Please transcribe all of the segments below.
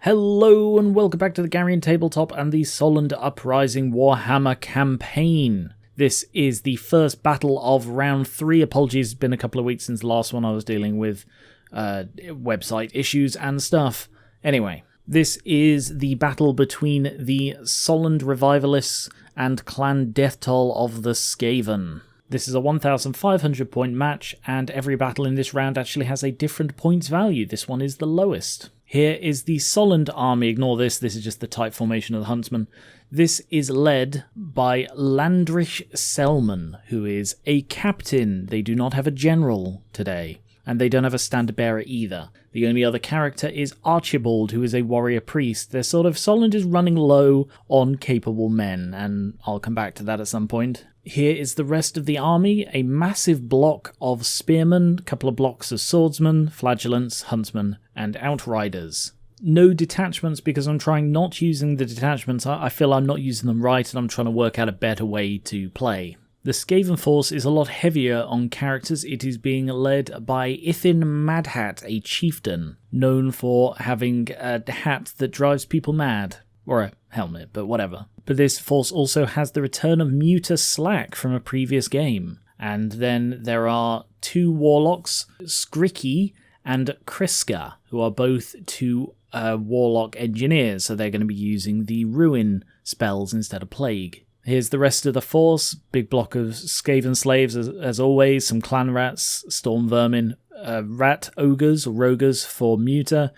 Hello and welcome back to the Garian Tabletop and the Solland Uprising Warhammer campaign. This is the first battle of round 3. Apologies, it's been a couple of weeks since the last one. I was dealing with website issues and stuff. Anyway, this is the battle between the Solland Revivalists and Clan Deathtoll of the Skaven. This is a 1,500 point match, and every battle in this round actually has a different points value. This one is the lowest. Here is the Solland army. Ignore this is just the type formation of the Huntsman. This is led by Landrich Selman, who is a captain. They do not have a general today, and they don't have a standard bearer either. The only other character is Archibald, who is a warrior priest. Solland is running low on capable men, and I'll come back to that at some point. Here is the rest of the army, a massive block of spearmen, a couple of blocks of swordsmen, flagellants, huntsmen, and outriders. No detachments because I'm trying not using the detachments. I feel I'm not using them right and I'm trying to work out a better way to play. The Skaven force is a lot heavier on characters. It is being led by Ithin Madhat, a chieftain, known for having a hat that drives people mad. Or a helmet, but whatever. But this force also has the return of Muta Slack from a previous game. And then there are two warlocks, Skriki and Kriska, who are both two warlock engineers, so they're going to be using the ruin spells instead of plague. Here's the rest of the force, big block of Skaven slaves as always, some clan rats, storm vermin, rat ogres or rogers for Muta,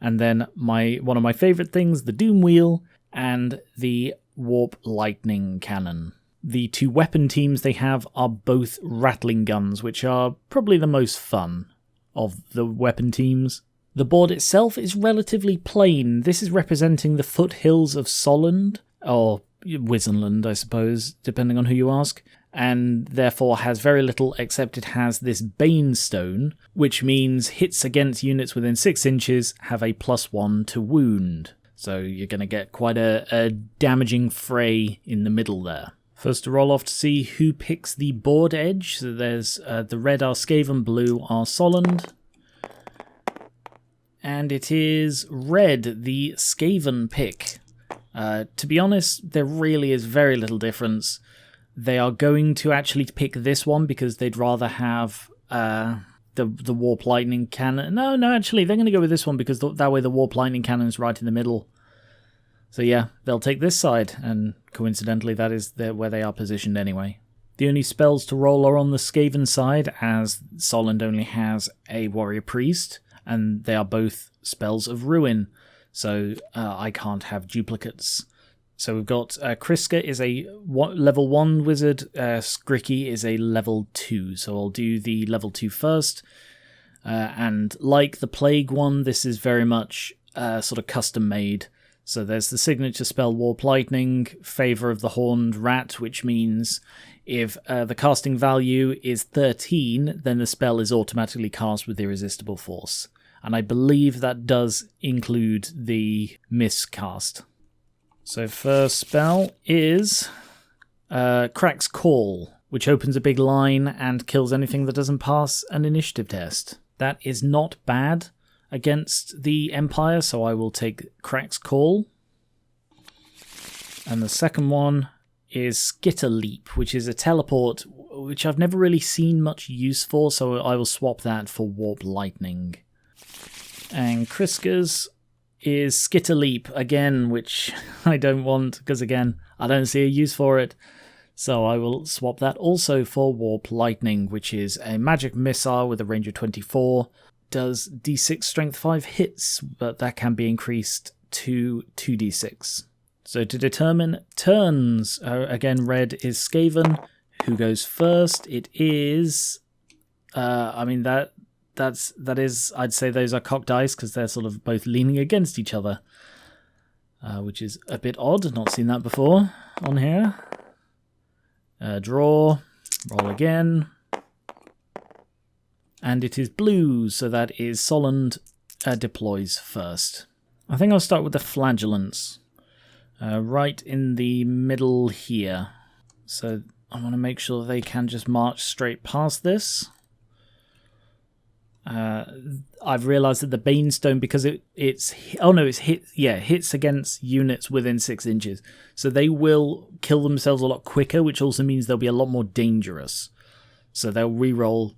and then one of my favourite things, the Doom Wheel and the Warp Lightning Cannon. The two weapon teams they have are both rattling guns, which are probably the most fun of the weapon teams. The board itself is relatively plain. This is representing the foothills of Solland, or Wizenland, I suppose, depending on who you ask, and therefore has very little, except it has this Bane stone, which means hits against units within 6 inches have a +1 to wound. So you're going to get quite a damaging fray in the middle there. First to roll off to see who picks the board edge. So there's the red are Skaven, blue are Solland. And it is red, the Skaven pick. To be honest, there really is very little difference. They are going to actually pick this one because they'd rather have the Warp Lightning Cannon. No, actually, they're going to go with this one because that way the Warp Lightning Cannon is right in the middle. So yeah, they'll take this side, and coincidentally that is where they are positioned anyway. The only spells to roll are on the Skaven side, as Solland only has a Warrior Priest, and they are both spells of Ruin, so I can't have duplicates. So we've got Kriska is a level 1 wizard, Skriki is a level 2, so I'll do the level 2 first. And like the Plague one, this is very much sort of custom made. So there's the signature spell Warp Lightning, Favour of the Horned Rat, which means if the casting value is 13, then the spell is automatically cast with Irresistible Force. And I believe that does include the miscast. So first spell is Crack's Call, which opens a big line and kills anything that doesn't pass an initiative test. That is not bad against the Empire, so I will take Crack's Call. And the second one is Skitter Leap, which is a teleport, which I've never really seen much use for, so I will swap that for Warp Lightning. And Kriska's is Skitter Leap again, which I don't want because again I don't see a use for it, so I will swap that also for Warp Lightning, which is a magic missile with a range of 24, does d6 strength 5 hits, but that can be increased to 2d6. So to determine turns, again red is Skaven. Who goes first? It is that is, I'd say those are cocked dice because they're sort of both leaning against each other, which is a bit odd. Not seen that before on here. Draw, roll again, and it is blue, so that is Solland deploys first. I think I'll start with the flagellants, right in the middle here. So I want to make sure they can just march straight past this. I've realised that the Bane Stone, because it's hits against units within 6 inches, so they will kill themselves a lot quicker, which also means they'll be a lot more dangerous. So they'll reroll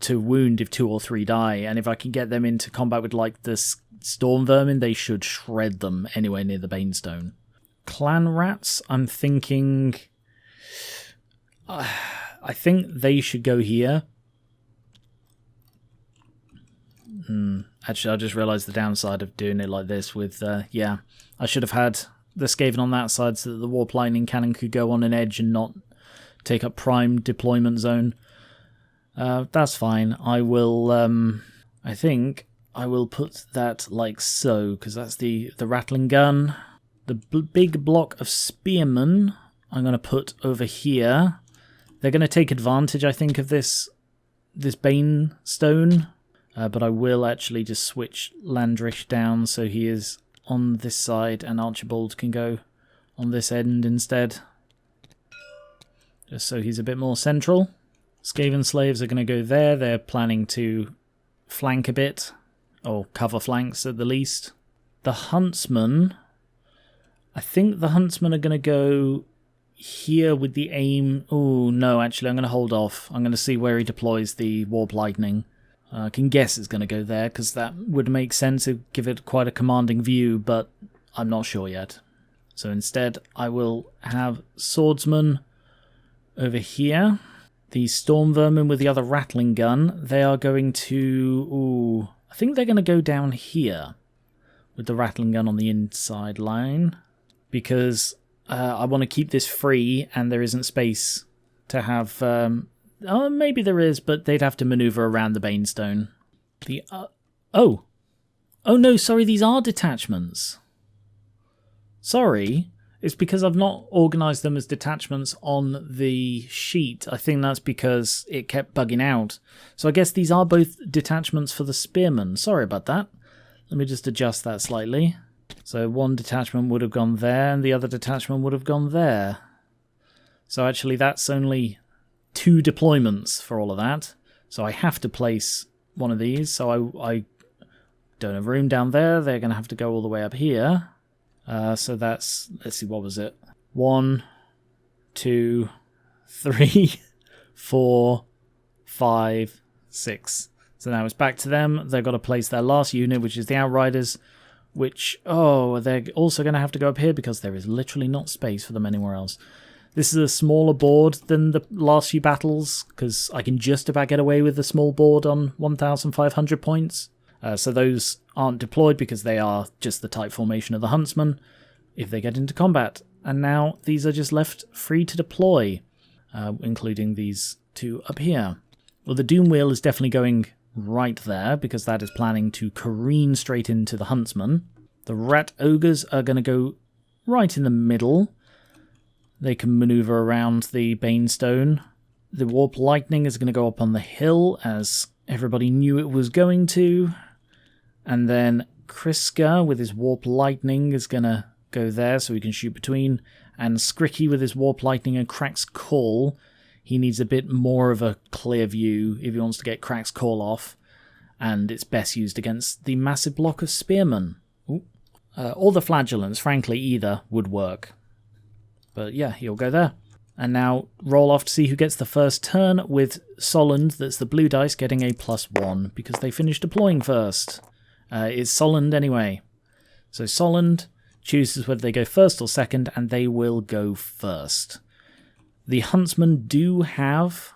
to wound if 2 or 3 die, and if I can get them into combat with like the Storm Vermin, they should shred them anywhere near the Bane Stone. Clan Rats, I'm thinking... I think they should go here. Actually, I just realised the downside of doing it like this with... I should have had the Skaven on that side so that the Warp Lightning Cannon could go on an edge and not take up prime deployment zone. That's fine. I will... I think I will put that like so, because that's the rattling gun. The big block of spearmen I'm going to put over here. They're going to take advantage, I think, of this Bane Stone. But I will actually just switch Landrish down so he is on this side and Archibald can go on this end instead. Just so he's a bit more central. Skaven Slaves are going to go there. They're planning to flank a bit, or cover flanks at the least. The Huntsmen, I think the Huntsmen are going to go here with the aim... Oh, no, actually, I'm going to hold off. I'm going to see where he deploys the Warp Lightning. I can guess it's going to go there, because that would make sense. It would give it quite a commanding view, but I'm not sure yet. So instead, I will have Swordsman over here. The Storm Vermin with the other Rattling Gun, they are going to... Ooh, I think they're going to go down here with the Rattling Gun on the inside line, because I want to keep this free and there isn't space to have... Oh, maybe there is, but they'd have to maneuver around the Bane Stone. Oh no, sorry, these are detachments. Sorry, it's because I've not organised them as detachments on the sheet. I think that's because it kept bugging out. So I guess these are both detachments for the Spearmen. Sorry about that. Let me just adjust that slightly. So one detachment would have gone there, and the other detachment would have gone there. So actually that's only 2 deployments for all of that. So I have to place one of these. So I don't have room down there. They're going to have to go all the way up here. So that's, let's see, what was it? 1, 2, 3, 4, 5, 6. So now it's back to them. They've got to place their last unit, which is the Outriders, which, they're also going to have to go up here because there is literally not space for them anywhere else. This is a smaller board than the last few battles, because I can just about get away with the small board on 1,500 points. So those aren't deployed because they are just the type formation of the Huntsman if they get into combat. And now these are just left free to deploy, including these 2 up here. Well, the Doom Wheel is definitely going right there because that is planning to careen straight into the Huntsman. The Rat Ogres are going to go right in the middle. They can maneuver around the Bane Stone. The Warp Lightning is going to go up on the hill, as everybody knew it was going to. And then Kriska with his Warp Lightning is going to go there so he can shoot between. And Skricky with his Warp Lightning and Crack's Call. He needs a bit more of a clear view if he wants to get Crack's Call off. And it's best used against the massive block of Spearmen. Or the Flagellants, frankly, either would work. But yeah, he'll go there. And now roll off to see who gets the first turn, with Solland, that's the blue dice, getting a +1 because they finished deploying first. It's Solland anyway. So Solland chooses whether they go first or second, and they will go first. The Huntsmen do have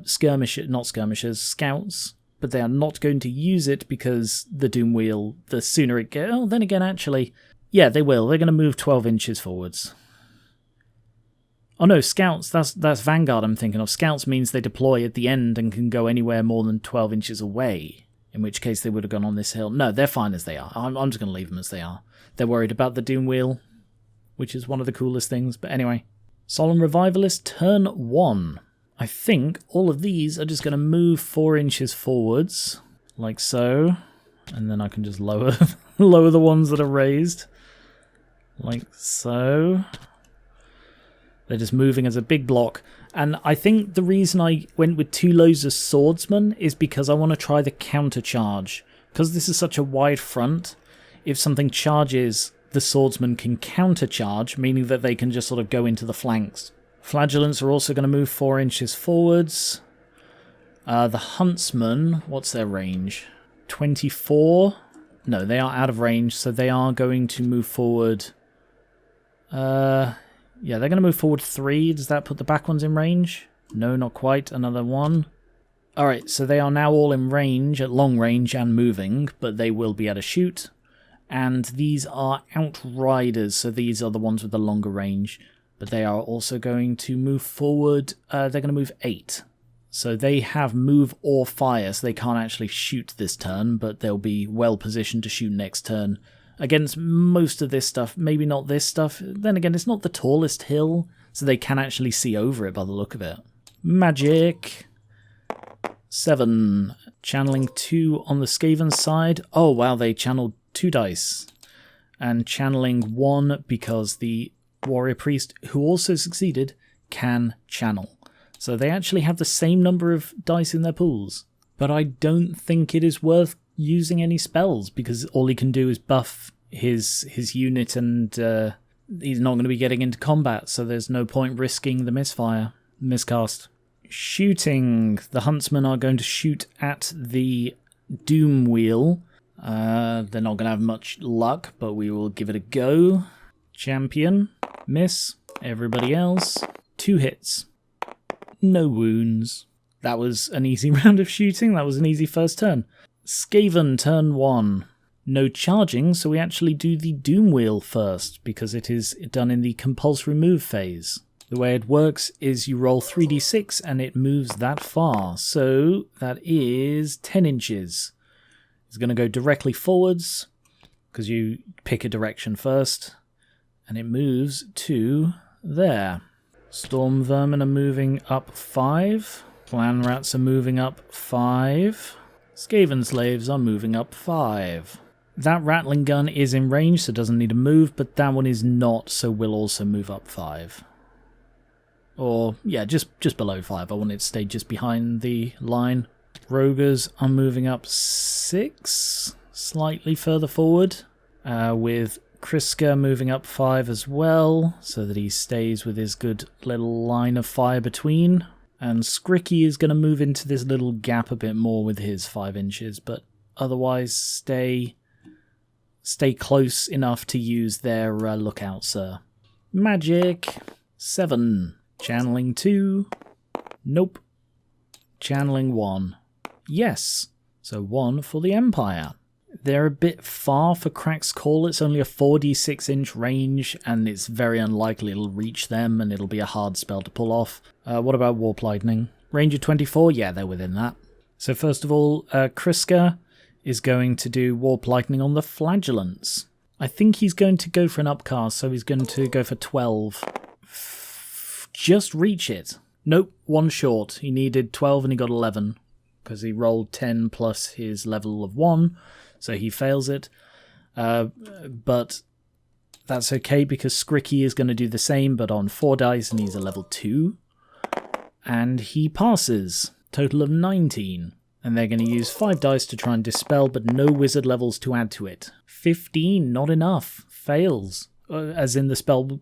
scouts, but they are not going to use it because the Doom Wheel, the sooner it gets... Oh, then again, actually, yeah, they will. They're going to move 12 inches forwards. Oh no, Scouts, that's Vanguard I'm thinking of. Scouts means they deploy at the end and can go anywhere more than 12 inches away, in which case they would have gone on this hill. No, they're fine as they are. I'm just going to leave them as they are. They're worried about the Doom Wheel, which is one of the coolest things. But anyway, Solemn Revivalist, turn 1. I think all of these are just going to move 4 inches forwards, like so. And then I can just lower, lower the ones that are raised, like so. They're just moving as a big block. And I think the reason I went with 2 lows as swordsmen is because I want to try the counter charge. Because this is such a wide front, if something charges, the swordsman can counter charge, meaning that they can just sort of go into the flanks. Flagellants are also going to move 4 inches forwards. The huntsmen, what's their range? 24? No, they are out of range, so they are going to move forward. Yeah, they're going to move forward 3. Does that put the back ones in range? No, not quite. Another 1. Alright, so they are now all in range, at long range and moving, but they will be able to shoot. And these are outriders, so these are the ones with the longer range. But they are also going to move forward. They're going to move 8. So they have move or fire, so they can't actually shoot this turn, but they'll be well positioned to shoot next turn. Against most of this stuff, maybe not this stuff. Then again, it's not the tallest hill, so they can actually see over it by the look of it. Magic. 7. Channeling 2 on the Skaven side. Oh wow, they channeled 2 dice. And channeling 1 because the warrior priest, who also succeeded, can channel. So they actually have the same number of dice in their pools. But I don't think it is worth using any spells, because all he can do is buff his unit, and he's not going to be getting into combat, so there's no point risking the miscast. Shooting. The huntsmen are going to shoot at the doom wheel. They're not going to have much luck, but we will give it a go. Champion. Miss. Everybody else. 2 hits. No wounds. That was an easy round of shooting. That was an easy first turn. Skaven, turn 1. No charging, so we actually do the doom wheel first, because it is done in the compulsory move phase. The way it works is you roll 3d6 and it moves that far. So that is 10 inches. It's going to go directly forwards, because you pick a direction first, and it moves to there. Storm Vermin are moving up 5. Clan Rats are moving up 5. Skaven Slaves are moving up 5. That Rattling Gun is in range, so it doesn't need to move, but that one is not, so will also move up 5. Or, yeah, just below 5. I want it to stay just behind the line. Rogers are moving up 6, slightly further forward, with Kriska moving up 5 as well, so that he stays with his good little line of fire between. And Skricky is going to move into this little gap a bit more with his 5 inches, but otherwise stay close enough to use their lookout, sir. Magic. 7. Channeling 2. Nope. Channeling 1. Yes. So 1 for the Empire. They're a bit far for Crack's Call. It's only a 4d6 inch range, and it's very unlikely it'll reach them, and it'll be a hard spell to pull off. What about Warp Lightning? Range of 24? Yeah, they're within that. So first of all, Kriska is going to do Warp Lightning on the Flagellants. I think he's going to go for an upcast, so he's going to go for 12. Just reach it. Nope, 1 short. He needed 12 and he got 11, because he rolled 10 plus his level of 1. So he fails it, but that's okay, because Skricky is going to do the same, but on 4 dice, and he's a level 2. And he passes. Total of 19. And they're going to use 5 dice to try and dispel, but no wizard levels to add to it. 15, not enough. Fails. As in the spell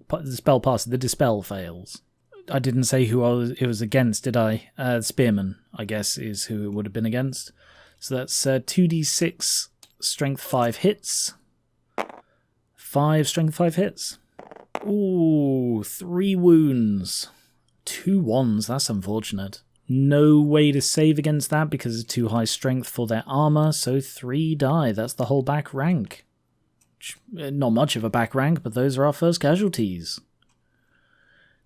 passes, the dispel fails. I didn't say who it was against, did I? Spearman, I guess, is who it would have been against. So that's 2d6... Strength 5 hits. 5 strength 5 hits. Ooh, 3 wounds. 2 1s, that's unfortunate. No way to save against that because it's too high strength for their armor, so 3 die. That's the whole back rank. Not much of a back rank, but those are our first casualties.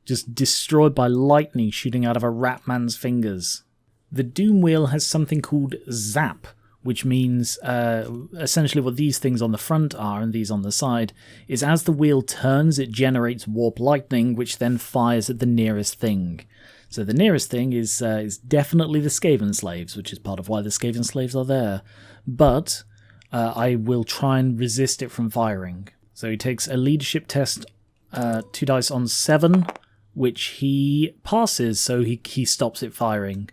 Just destroyed by lightning shooting out of a rat man's fingers. The Doom Wheel has something called Zap, which means essentially what these things on the front are and these on the side is as the wheel turns, it generates warp lightning, which then fires at the nearest thing. So the nearest thing is definitely the Skaven Slaves, which is part of why the Skaven Slaves are there. But I will try and resist it from firing. So he takes a leadership test, 2 dice on 7, which he passes, so he stops it firing.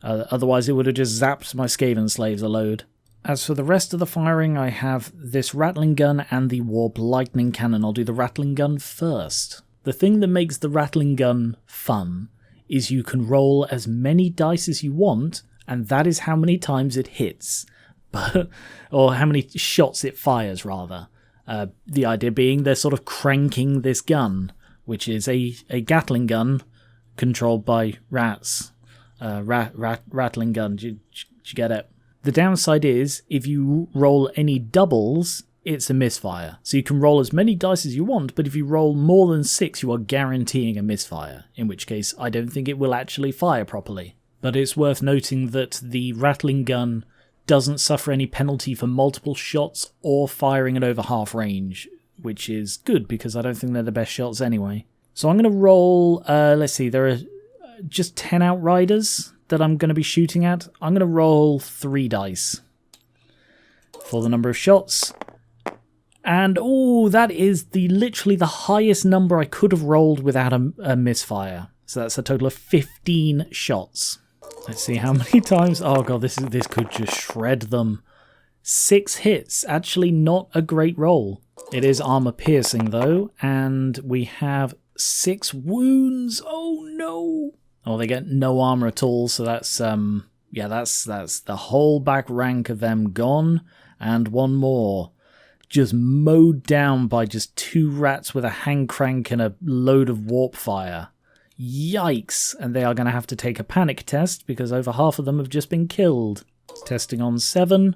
Otherwise it would have just zapped my Skaven slaves a load. As for the rest of the firing, I have this rattling gun and the warp lightning cannon. I'll do the rattling gun first. The thing that makes the rattling gun fun is you can roll as many dice as you want, and that is how many times it hits. Or how many shots it fires, rather. The idea being they're sort of cranking this gun, which is a Gatling gun controlled by rats. Rattling gun, did you get it? The downside is, if you roll any doubles, it's a misfire. So you can roll as many dice as you want, but if you roll more than 6, you are guaranteeing a misfire, in which case I don't think it will actually fire properly. But it's worth noting that the rattling gun doesn't suffer any penalty for multiple shots or firing at over half range, which is good because I don't think they're the best shots anyway. So I'm going to roll, let's see, there are just 10 outriders that I'm going to be shooting at. I'm going to roll 3 dice for the number of shots. And, oh, that is literally the highest number I could have rolled without a misfire. So that's a total of 15 shots. Let's see how many times. Oh god, this could just shred them. 6 hits, actually not a great roll. It is armor piercing though, and we have 6 wounds. Oh no! Oh, they get no armor at all, so that's that's the whole back rank of them gone, and one more. Just mowed down by just 2 rats with a hand crank and a load of warp fire. Yikes, and they are going to have to take a panic test because over half of them have just been killed. Testing on 7,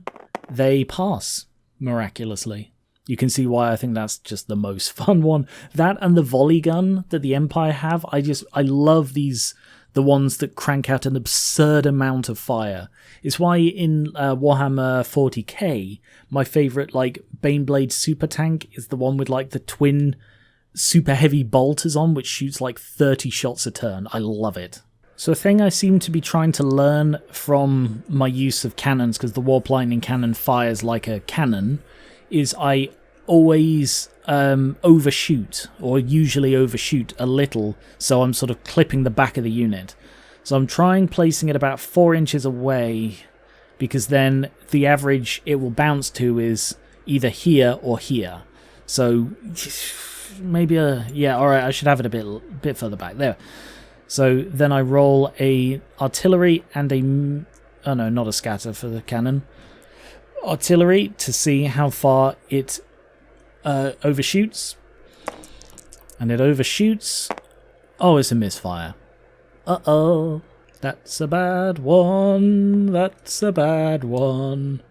they pass, miraculously. You can see why I think that's just the most fun one. That and the volley gun that the Empire have, I love these, the ones that crank out an absurd amount of fire. It's why in Warhammer 40k, my favourite Baneblade super tank is the one with the twin super heavy bolters on, which shoots 30 shots a turn. I love it. So a thing I seem to be trying to learn from my use of cannons, because the warp lightning cannon fires like a cannon, is I always overshoot, or usually overshoot a little, so I'm sort of clipping the back of the unit. So I'm trying placing it about 4 inches away, because then the average it will bounce to is either here or here. So maybe alright, I should have it a bit further back there. So then I roll a artillery and oh no, not a scatter for the cannon. Artillery to see how far it overshoots. And it overshoots. Oh, it's a misfire. Uh-oh. That's a bad one. That's a bad one.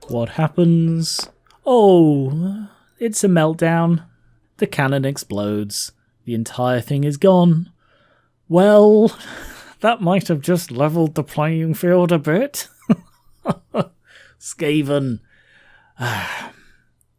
What happens? Oh, it's a meltdown. The cannon explodes. The entire thing is gone. Well, that might have just leveled the playing field a bit. Skaven.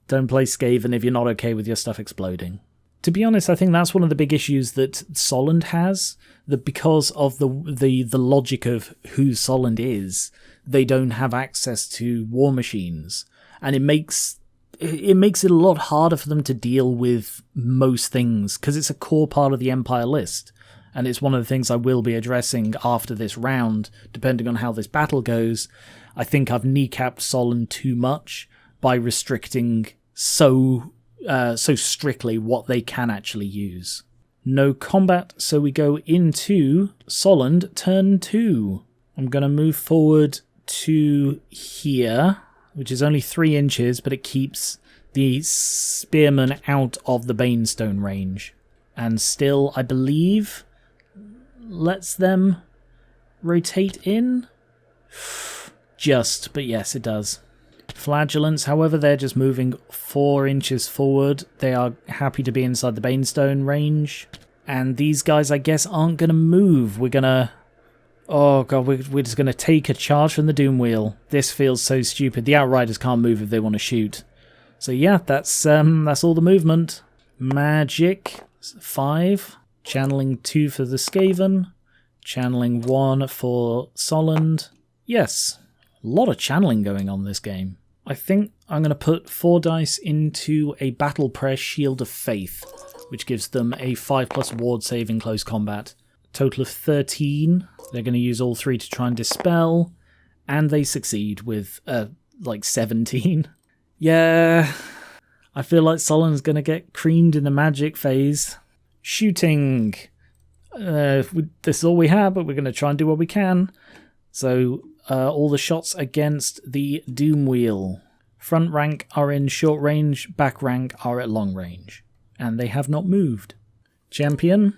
Don't play Skaven if you're not okay with your stuff exploding. To be honest, I think that's one of the big issues that Solland has, that because of the logic of who Solland is, they don't have access to war machines. And it makes it a lot harder for them to deal with most things, because it's a core part of the Empire list. And it's one of the things I will be addressing after this round, depending on how this battle goes. I think I've kneecapped Solland too much by restricting so strictly what they can actually use. No combat, so we go into Solland turn 2. I'm going to move forward to here, which is only 3 inches, but it keeps the spearmen out of the Banestone range. And still, I believe, lets them rotate in. Just, but yes, it does. Flagellants, however, they're just moving 4 inches forward. They are happy to be inside the Banestone range. And these guys, I guess, aren't going to move. We're going to... Oh god, we're just going to take a charge from the Doom Wheel. This feels so stupid. The Outriders can't move if they want to shoot. So yeah, that's all the movement. Magic, 5. Channeling 2 for the Skaven. Channeling 1 for Solland. Yes, a lot of channeling going on this game. I think I'm going to put 4 dice into a Battle Press Shield of Faith, which gives them a 5+ ward save in close combat. Total of 13. They're going to use all 3 to try and dispel, and they succeed with, like 17. Yeah, I feel like Solland's going to get creamed in the magic phase. Shooting. This is all we have, but we're going to try and do what we can. So, all the shots against the Doom Wheel. Front rank are in short range, back rank are at long range. And they have not moved. Champion.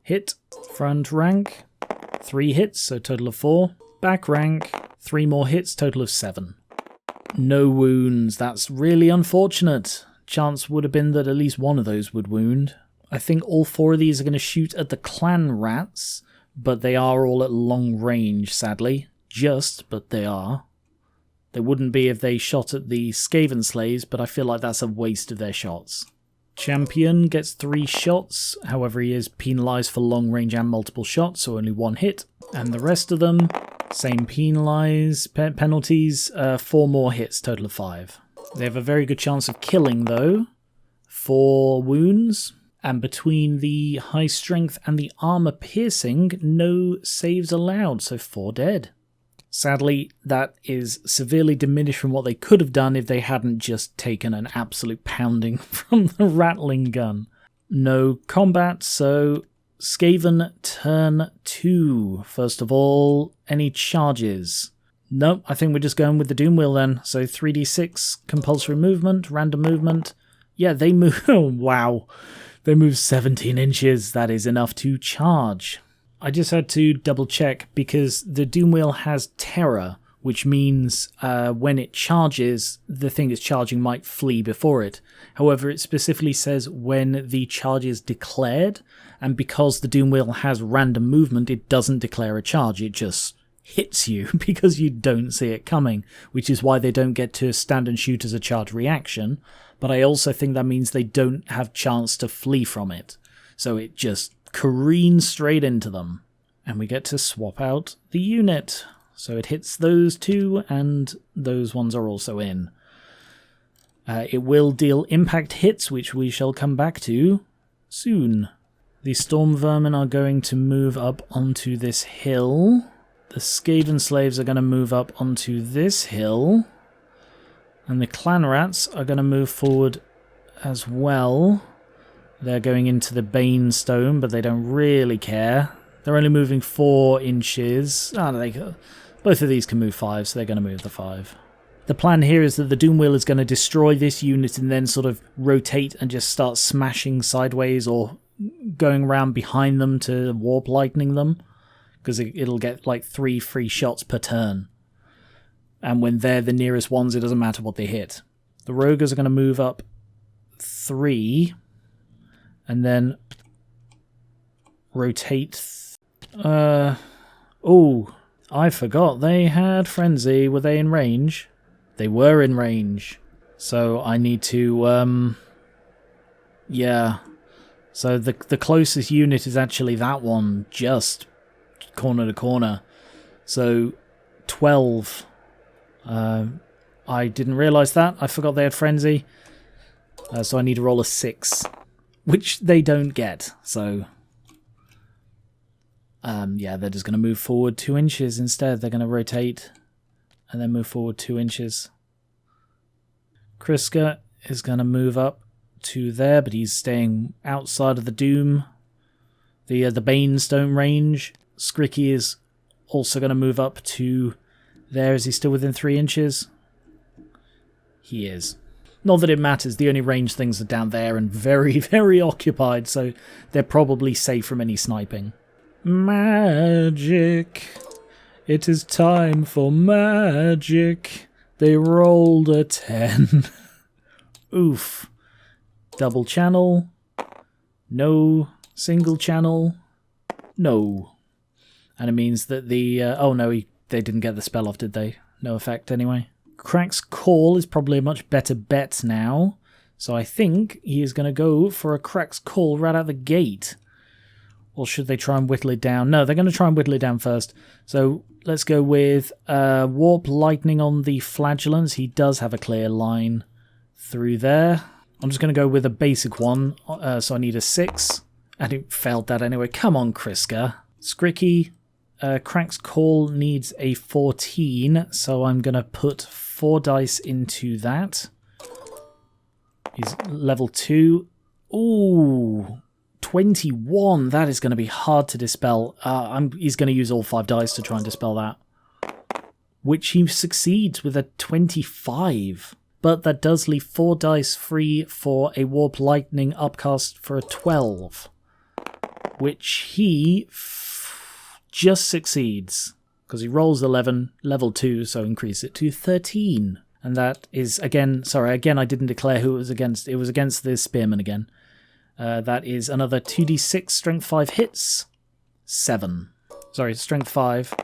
Hit. Front rank. 3 hits, so total of 4. Back rank. 3 more hits, total of 7. No wounds. That's really unfortunate. Chance would have been that at least one of those would wound. I think all 4 of these are going to shoot at the clan rats, but they are all at long range, sadly. But they are. They wouldn't be if they shot at the Skaven slaves, but I feel like that's a waste of their shots. Champion gets 3 shots, however he is penalised for long range and multiple shots, so only 1 hit. And the rest of them, same penalties, 4 more hits, total of 5. They have a very good chance of killing though. 4 wounds, and between the high strength and the armour piercing, no saves allowed, so 4 dead. Sadly, that is severely diminished from what they could have done if they hadn't just taken an absolute pounding from the rattling gun. No combat, so Skaven turn 2. First of all, any charges? Nope, I think we're just going with the Doom Wheel then. So 3d6, compulsory movement, random movement. Yeah, they move... Oh, wow. They move 17 inches. That is enough to charge. I just had to double check because the Doom Wheel has terror, which means when it charges, the thing it's charging might flee before it. However, it specifically says when the charge is declared, and because the Doom Wheel has random movement, it doesn't declare a charge, it just hits you because you don't see it coming, which is why they don't get to stand and shoot as a charge reaction, but I also think that means they don't have chance to flee from it. So it just careens straight into them. And we get to swap out the unit. So it hits those 2, and those ones are also in. It will deal impact hits, which we shall come back to soon. The Storm Vermin are going to move up onto this hill. The Skaven slaves are going to move up onto this hill. And the clan rats are going to move forward as well. They're going into the Bane stone, but they don't really care. They're only moving 4 inches. Both of these can move 5, so they're going to move the 5. The plan here is that the Doom Wheel is going to destroy this unit and then sort of rotate and just start smashing sideways or going around behind them to warp lightning them, because it'll get like 3 free shots per turn. And when they're the nearest ones, it doesn't matter what they hit. The Roguers are going to move up 3... and then rotate... oh, I forgot they had Frenzy. Were they in range? They were in range. So I need to... yeah. So the closest unit is actually that one, just corner to corner. So 12. I didn't realise that. I forgot they had Frenzy. So I need to roll a 6. Which they don't get, so... yeah, they're just going to move forward 2 inches instead. They're going to rotate and then move forward 2 inches. Kriska is going to move up to there, but he's staying outside of the Doom. The Bane stone range. Skricky is also going to move up to there. Is he still within 3 inches? He is. Not that it matters, the only range things are down there and very, very occupied, so they're probably safe from any sniping. Magic. It is time for magic. They rolled a 10. Oof. Double channel. No. Single channel. No. And it means that the... oh no, they didn't get the spell off, did they? No effect anyway. Crack's Call is probably a much better bet now. So I think he is going to go for a Crack's Call right out the gate. Or should they try and whittle it down? No, they're going to try and whittle it down first. So let's go with Warp Lightning on the Flagellants. He does have a clear line through there. I'm just going to go with a basic one, so I need a 6. And it failed that anyway. Come on, Kriska. Skricky, Crack's Call needs a 14, so I'm going to put 4 dice into that. He's level 2. Ooh, 21. That is going to be hard to dispel. He's going to use all 5 dice to try and dispel that. Which he succeeds with a 25. But that does leave 4 dice free for a Warp Lightning upcast for a 12. Which he just succeeds. Because he rolls 11, level 2, so increase it to 13. And that is, again, I didn't declare who it was against. It was against the Spearman again. That is another 2d6 strength 5 hits. 7. Sorry, strength 5.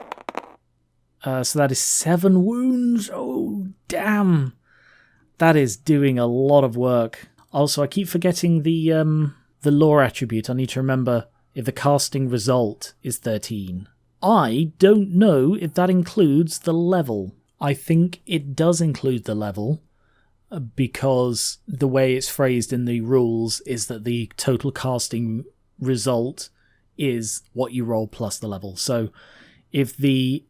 So that is 7 wounds. Oh, damn. That is doing a lot of work. Also, I keep forgetting the lore attribute. I need to remember if the casting result is 13. I don't know if that includes the level. I think it does include the level, because the way it's phrased in the rules is that the total casting result is what you roll plus the level. So if the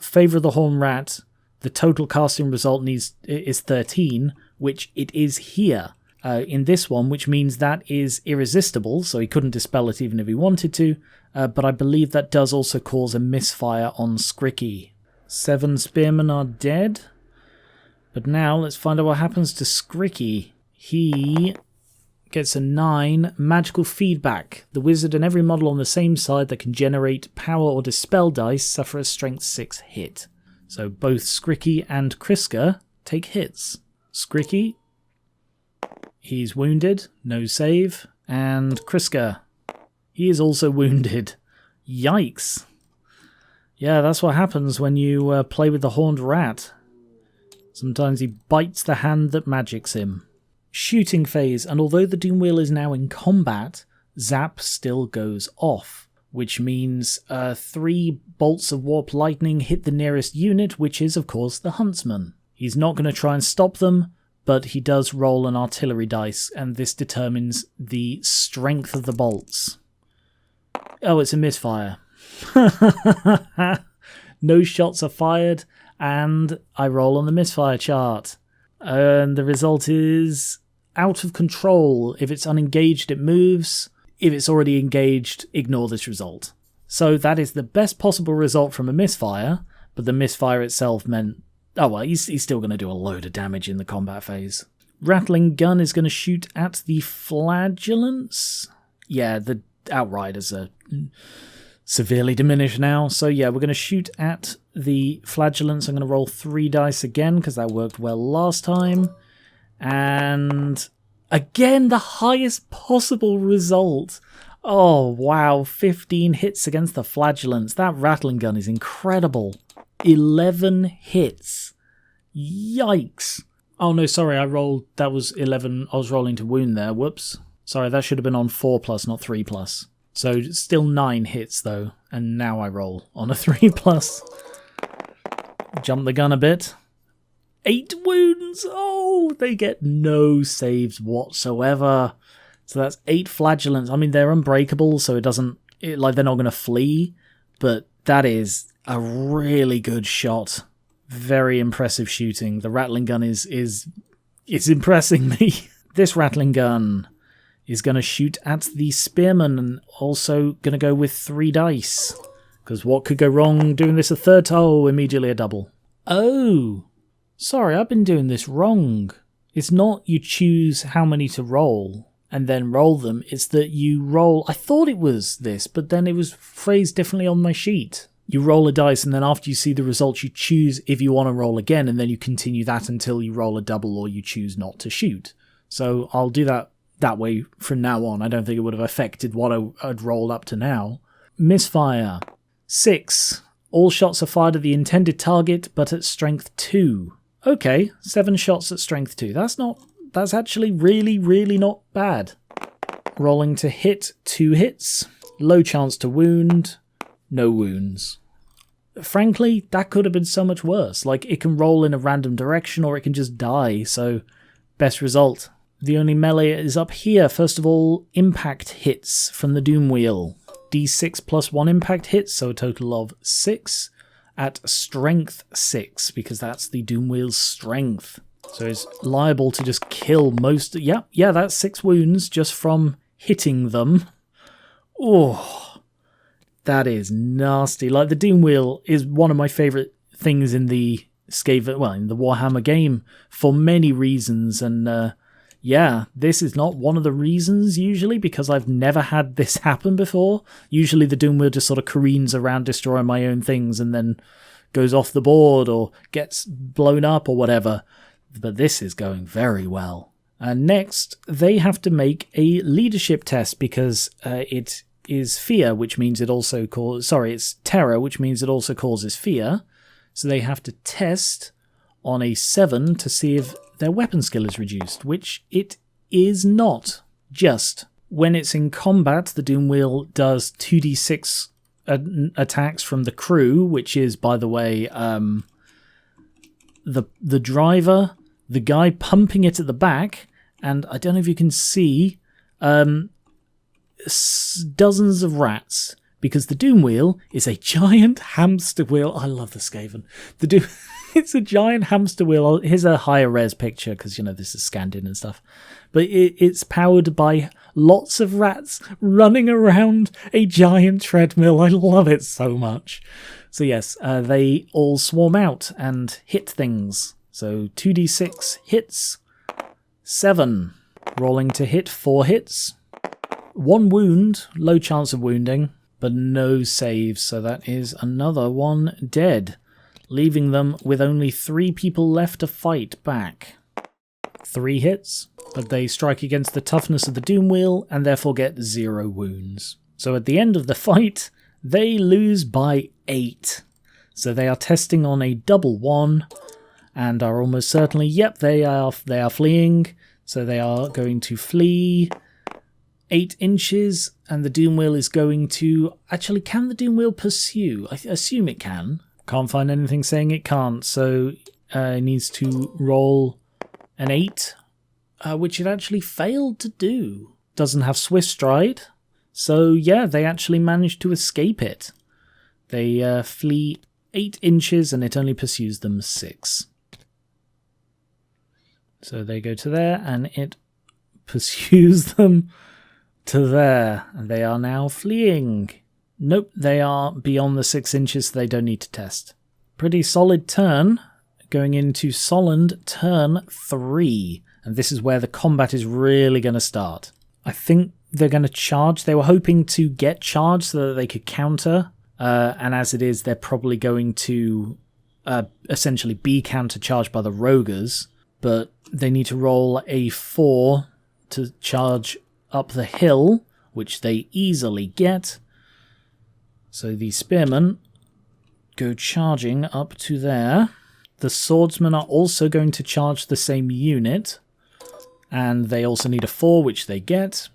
Favour of the Horn Rat, the total casting result is 13, which it is here in this one, which means that is irresistible, so he couldn't dispel it even if he wanted to, but I believe that does also cause a misfire on Skricky. 7 spearmen are dead. But now let's find out what happens to Skricky. He gets a 9 magical feedback. The wizard and every model on the same side that can generate power or dispel dice suffer a strength 6 hit. So both Skricky and Kriska take hits. Skricky, he's wounded, no save. And Kriska, he is also wounded. Yikes. Yeah, that's what happens when you play with the Horned Rat. Sometimes he bites the hand that magics him. Shooting phase, and although the Doom Wheel is now in combat, Zap still goes off, which means 3 bolts of Warp Lightning hit the nearest unit, which is, of course, the Huntsman. He's not going to try and stop them, but he does roll an artillery dice, and this determines the strength of the bolts. Oh, it's a misfire. No shots are fired, and I roll on the misfire chart. And the result is out of control. If it's unengaged, it moves. If it's already engaged, ignore this result. So that is the best possible result from a misfire, but the misfire itself meant... Oh well, he's still going to do a load of damage in the combat phase. Rattling Gun is going to shoot at the Flagellants. Yeah, the Outriders are severely diminished now. So yeah, we're going to shoot at the Flagellants. I'm going to roll 3 dice again, because that worked well last time. And again, the highest possible result. Oh, wow. 15 hits against the Flagellants. That Rattling Gun is incredible. 11 hits. Yikes. Oh, no, sorry. That was 11. I was rolling to wound there. Whoops. Sorry, that should have been on 4+, not 3+. So still 9 hits, though. And now I roll on a 3+. Jump the gun a bit. 8 wounds! Oh, they get no saves whatsoever. So that's 8 Flagellants. I mean, they're unbreakable, so they're not going to flee. But that is a really good shot. Very impressive shooting. The Rattling Gun is impressing me. This Rattling Gun is going to shoot at the Spearman, and also going to go with 3 dice. Because what could go wrong doing this a third time? Oh, immediately a double. Oh, sorry, I've been doing this wrong. It's not you choose how many to roll and then roll them. It's that you roll... I thought it was this, but then it was phrased differently on my sheet. You roll a dice, and then after you see the results, you choose if you want to roll again, and then you continue that until you roll a double or you choose not to shoot. So I'll do that way from now on. I don't think it would have affected what I'd rolled up to now. Misfire. 6. All shots are fired at the intended target, but at strength 2. Okay, 7 shots at strength 2. That's actually really, really not bad. Rolling to hit, 2 hits. Low chance to wound, no wounds. Frankly, that could have been so much worse. Like, it can roll in a random direction or it can just die, so best result. The only melee is up here. First of all, impact hits from the Doom Wheel. D6 plus 1 impact hits, so a total of 6 at strength 6, because that's the Doom Wheel's strength. So it's liable to just kill most... Yeah, that's 6 wounds just from hitting them. Oh, that is nasty. Like, the Doom Wheel is one of my favourite things in the Skaven, well, in the Warhammer game for many reasons, and yeah, this is not one of the reasons usually, because I've never had this happen before. Usually the Doom Wheel just sort of careens around destroying my own things and then goes off the board or gets blown up or whatever. But this is going very well. And next, they have to make a leadership test, because it is fear, which means it also causes... Sorry, it's terror, which means it also causes fear. So they have to test on a 7 to see if their weapon skill is reduced, which it is not. Just when it's in combat, the Doom Wheel does 2d6 attacks from the crew, which is, by the way, the driver, the guy pumping it at the back, and I don't know if you can see dozens of rats. Because the Doom Wheel is a giant hamster wheel. I love the Skaven. It's a giant hamster wheel. Here's a higher res picture, because, you know, this is scanned in and stuff. But it's powered by lots of rats running around a giant treadmill. I love it so much. So yes, they all swarm out and hit things. So 2d6 hits, 7. Rolling to hit, 4 hits. 1 wound, low chance of wounding, but no saves, so that is another 1 dead, leaving them with only 3 people left to fight back. 3 hits, but they strike against the toughness of the Doom Wheel and therefore get 0 wounds. So at the end of the fight, they lose by 8. So they are testing on a double 1 and are almost certainly, yep, they are fleeing, so they are going to flee 8 inches, and the Doom Wheel is going to... Actually, can the Doom Wheel pursue? I assume it can. Can't find anything saying it can't, so it needs to roll an 8, which it actually failed to do. Doesn't have Swift Stride, so yeah, they actually managed to escape it. They flee 8 inches, and it only pursues them 6. So they go to there, and it pursues them to there, and they are now fleeing. Nope, they are beyond the 6 inches, so they don't need to test. Pretty solid turn, going into Solland turn 3, and this is where the combat is really going to start. I think they're going to charge. They were hoping to get charged so that they could counter, and as it is, they're probably going to essentially be counter-charged by the Roguers, but they need to roll a 4 to charge up the hill, which they easily get. So the spearmen go charging up to there. The swordsmen are also going to charge the same unit, and they also need a 4, which they get.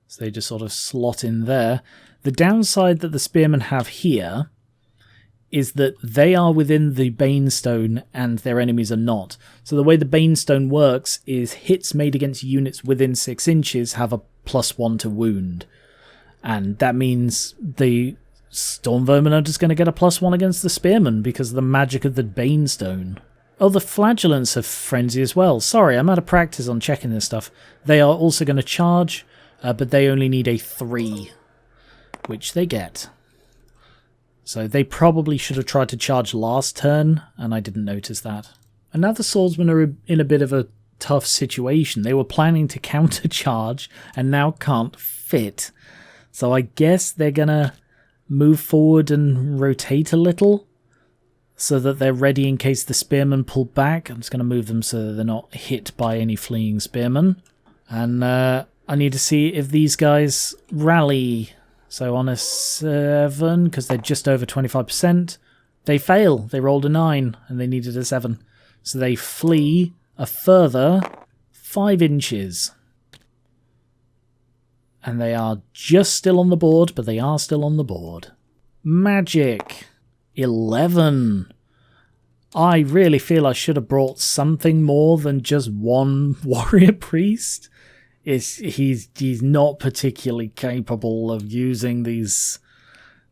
So they just sort of slot in there. The downside that the spearmen have here is that they are within the Bane Stone and their enemies are not. So the way the Bane Stone works is hits made against units within 6 inches have a +1 to wound. And that means the Storm Vermin are just going to get a +1 against the Spearmen because of the magic of the Bane Stone. Oh, the Flagellants have Frenzy as well. Sorry, I'm out of practice on checking this stuff. They are also going to charge, but they only need a 3, which they get. So they probably should have tried to charge last turn, and I didn't notice that. And now the swordsmen are in a bit of a tough situation. They were planning to counter-charge, and now can't fit. So I guess they're gonna move forward and rotate a little, so that they're ready in case the spearmen pull back. I'm just gonna move them so that they're not hit by any fleeing spearmen. And I need to see if these guys rally. So on a 7, because they're just over 25%, they fail. They rolled a 9, and they needed a 7. So they flee a further 5 inches. And they are just still on the board, but they are still on the board. Magic. 11. I really feel I should have brought something more than just one warrior priest. He's not particularly capable of using these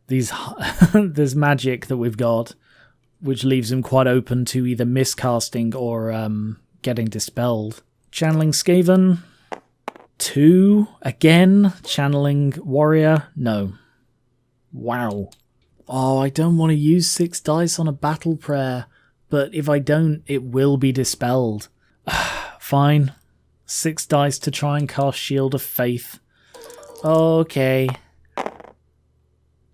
this magic that we've got, which leaves him quite open to either miscasting or getting dispelled. Channeling Skaven. 2 again. Channeling warrior. No. Wow. Oh, I don't want to use 6 dice on a battle prayer, but if I don't, it will be dispelled. Fine. 6 dice to try and cast Shield of Faith. Okay.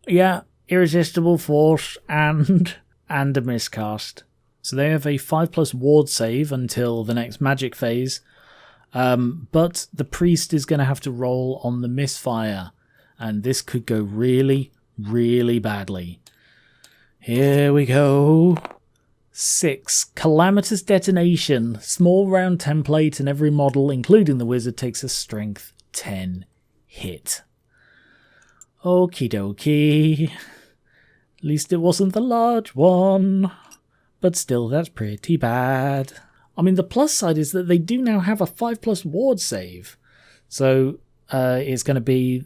Yeah, Irresistible Force and a miscast. So they have a 5+ ward save until the next magic phase. But the priest is going to have to roll on the misfire. And this could go really, really badly. Here we go. 6. Calamitous Detonation. Small round template and every model, including the wizard, takes a strength 10 hit. Okie dokie. At least it wasn't the large one. But still, that's pretty bad. I mean, the plus side is that they do now have a 5+ ward save. So it's going to be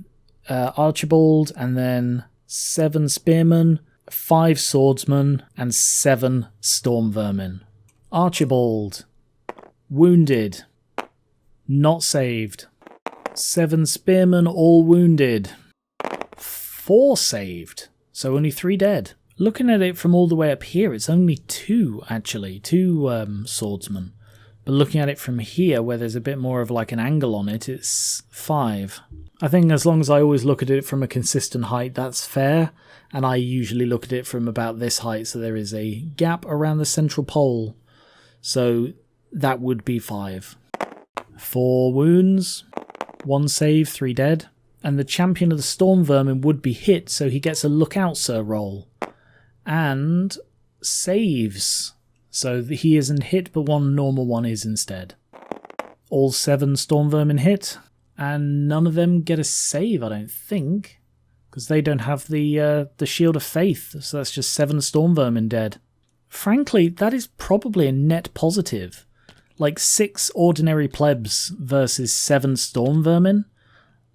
Archibald and then 7 Spearmen, 5 Swordsmen, and 7 Storm Vermin. Archibald. Wounded. Not saved. 7 Spearmen, all wounded. 4 saved. So only 3 dead. Looking at it from all the way up here, it's only 2, actually. 2 swordsmen. But looking at it from here, where there's a bit more of like an angle on it, it's 5. I think as long as I always look at it from a consistent height, that's fair. And I usually look at it from about this height, so there is a gap around the central pole. So that would be 5. 4 wounds, 1 save, 3 dead. And the champion of the Storm Vermin would be hit, so he gets a Look Out Sir roll. And saves. So he isn't hit, but 1 normal one is instead. All 7 Storm Vermin hit, and none of them get a save, I don't think, because they don't have the Shield of Faith, so that's just 7 Storm Vermin dead. Frankly, that is probably a net positive. Like 6 ordinary plebs versus 7 Storm Vermin.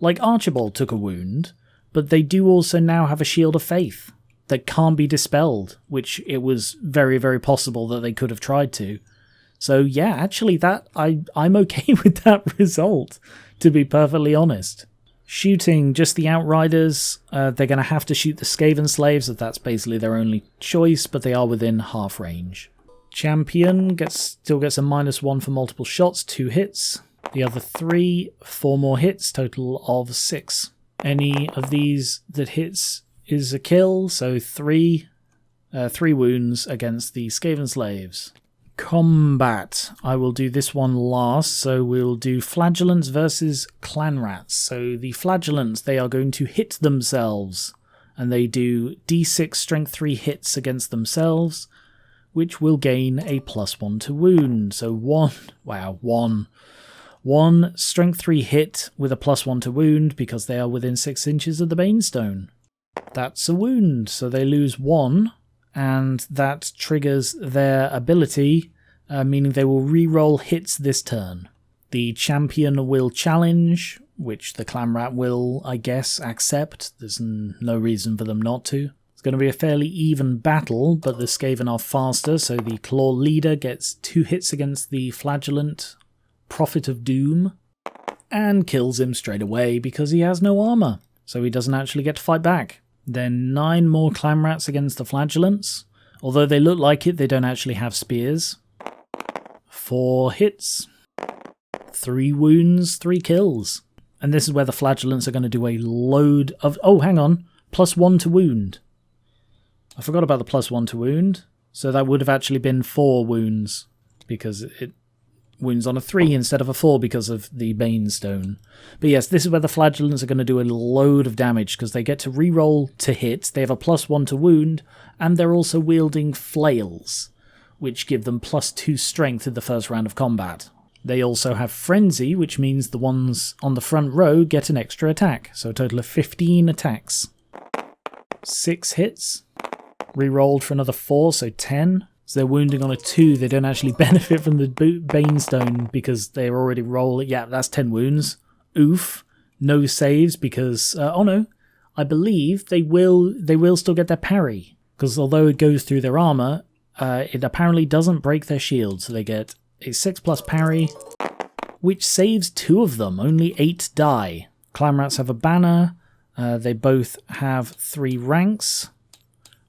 Like Archibald took a wound, but they do also now have a Shield of Faith that can't be dispelled, which it was very, very possible that they could have tried to. So yeah, actually that I'm okay with that result, to be perfectly honest. Shooting just the Outriders, they're going to have to shoot the Skaven slaves, as that's basically their only choice, but they are within half range. Champion still gets a -1 for multiple shots, 2 hits. The other 3, 4 more hits, total of 6. Any of these that hits is a kill, so 3 wounds against the Skaven slaves. Combat. I will do this one last, so we'll do Flagellants versus Clan Rats. So the Flagellants, they are going to hit themselves, and they do D6 strength 3 hits against themselves, which will gain a +1 to wound. So one strength 3 hit with a +1 to wound because they are within 6 inches of the Bane Stone. That's a wound, so they lose 1, and that triggers their ability, meaning they will re-roll hits this turn. The champion will challenge, which the Clan Rat will, I guess, accept. There's no reason for them not to. It's going to be a fairly even battle, but the Skaven are faster, so the Claw Leader gets 2 hits against the Flagellant, Prophet of Doom, and kills him straight away because he has no armor, so he doesn't actually get to fight back. Then 9 more Clan Rats against the Flagellants. Although they look like it, they don't actually have spears. 4 hits. 3 wounds, 3 kills. And this is where the Flagellants are going to do a load of... Oh, hang on. +1 to wound. I forgot about the +1 to wound. So that would have actually been 4 wounds, because it wounds on a 3 instead of a 4 because of the Bane Stone. But yes, this is where the Flagellants are going to do a load of damage, because they get to reroll to hit, they have a +1 to wound, and they're also wielding flails, which give them +2 strength in the first round of combat. They also have Frenzy, which means the ones on the front row get an extra attack, so a total of 15 attacks. 6 hits, rerolled for another 4, so 10. So they're wounding on a 2. They don't actually benefit from the Bane stone because they're already rolling. Yeah, that's 10 wounds. Oof. No saves because... oh no. I believe they will still get their parry. Because although it goes through their armor, it apparently doesn't break their shield. So they get a 6+ parry, which saves 2 of them. Only 8 die. Clanrats have a banner. They both have 3 ranks,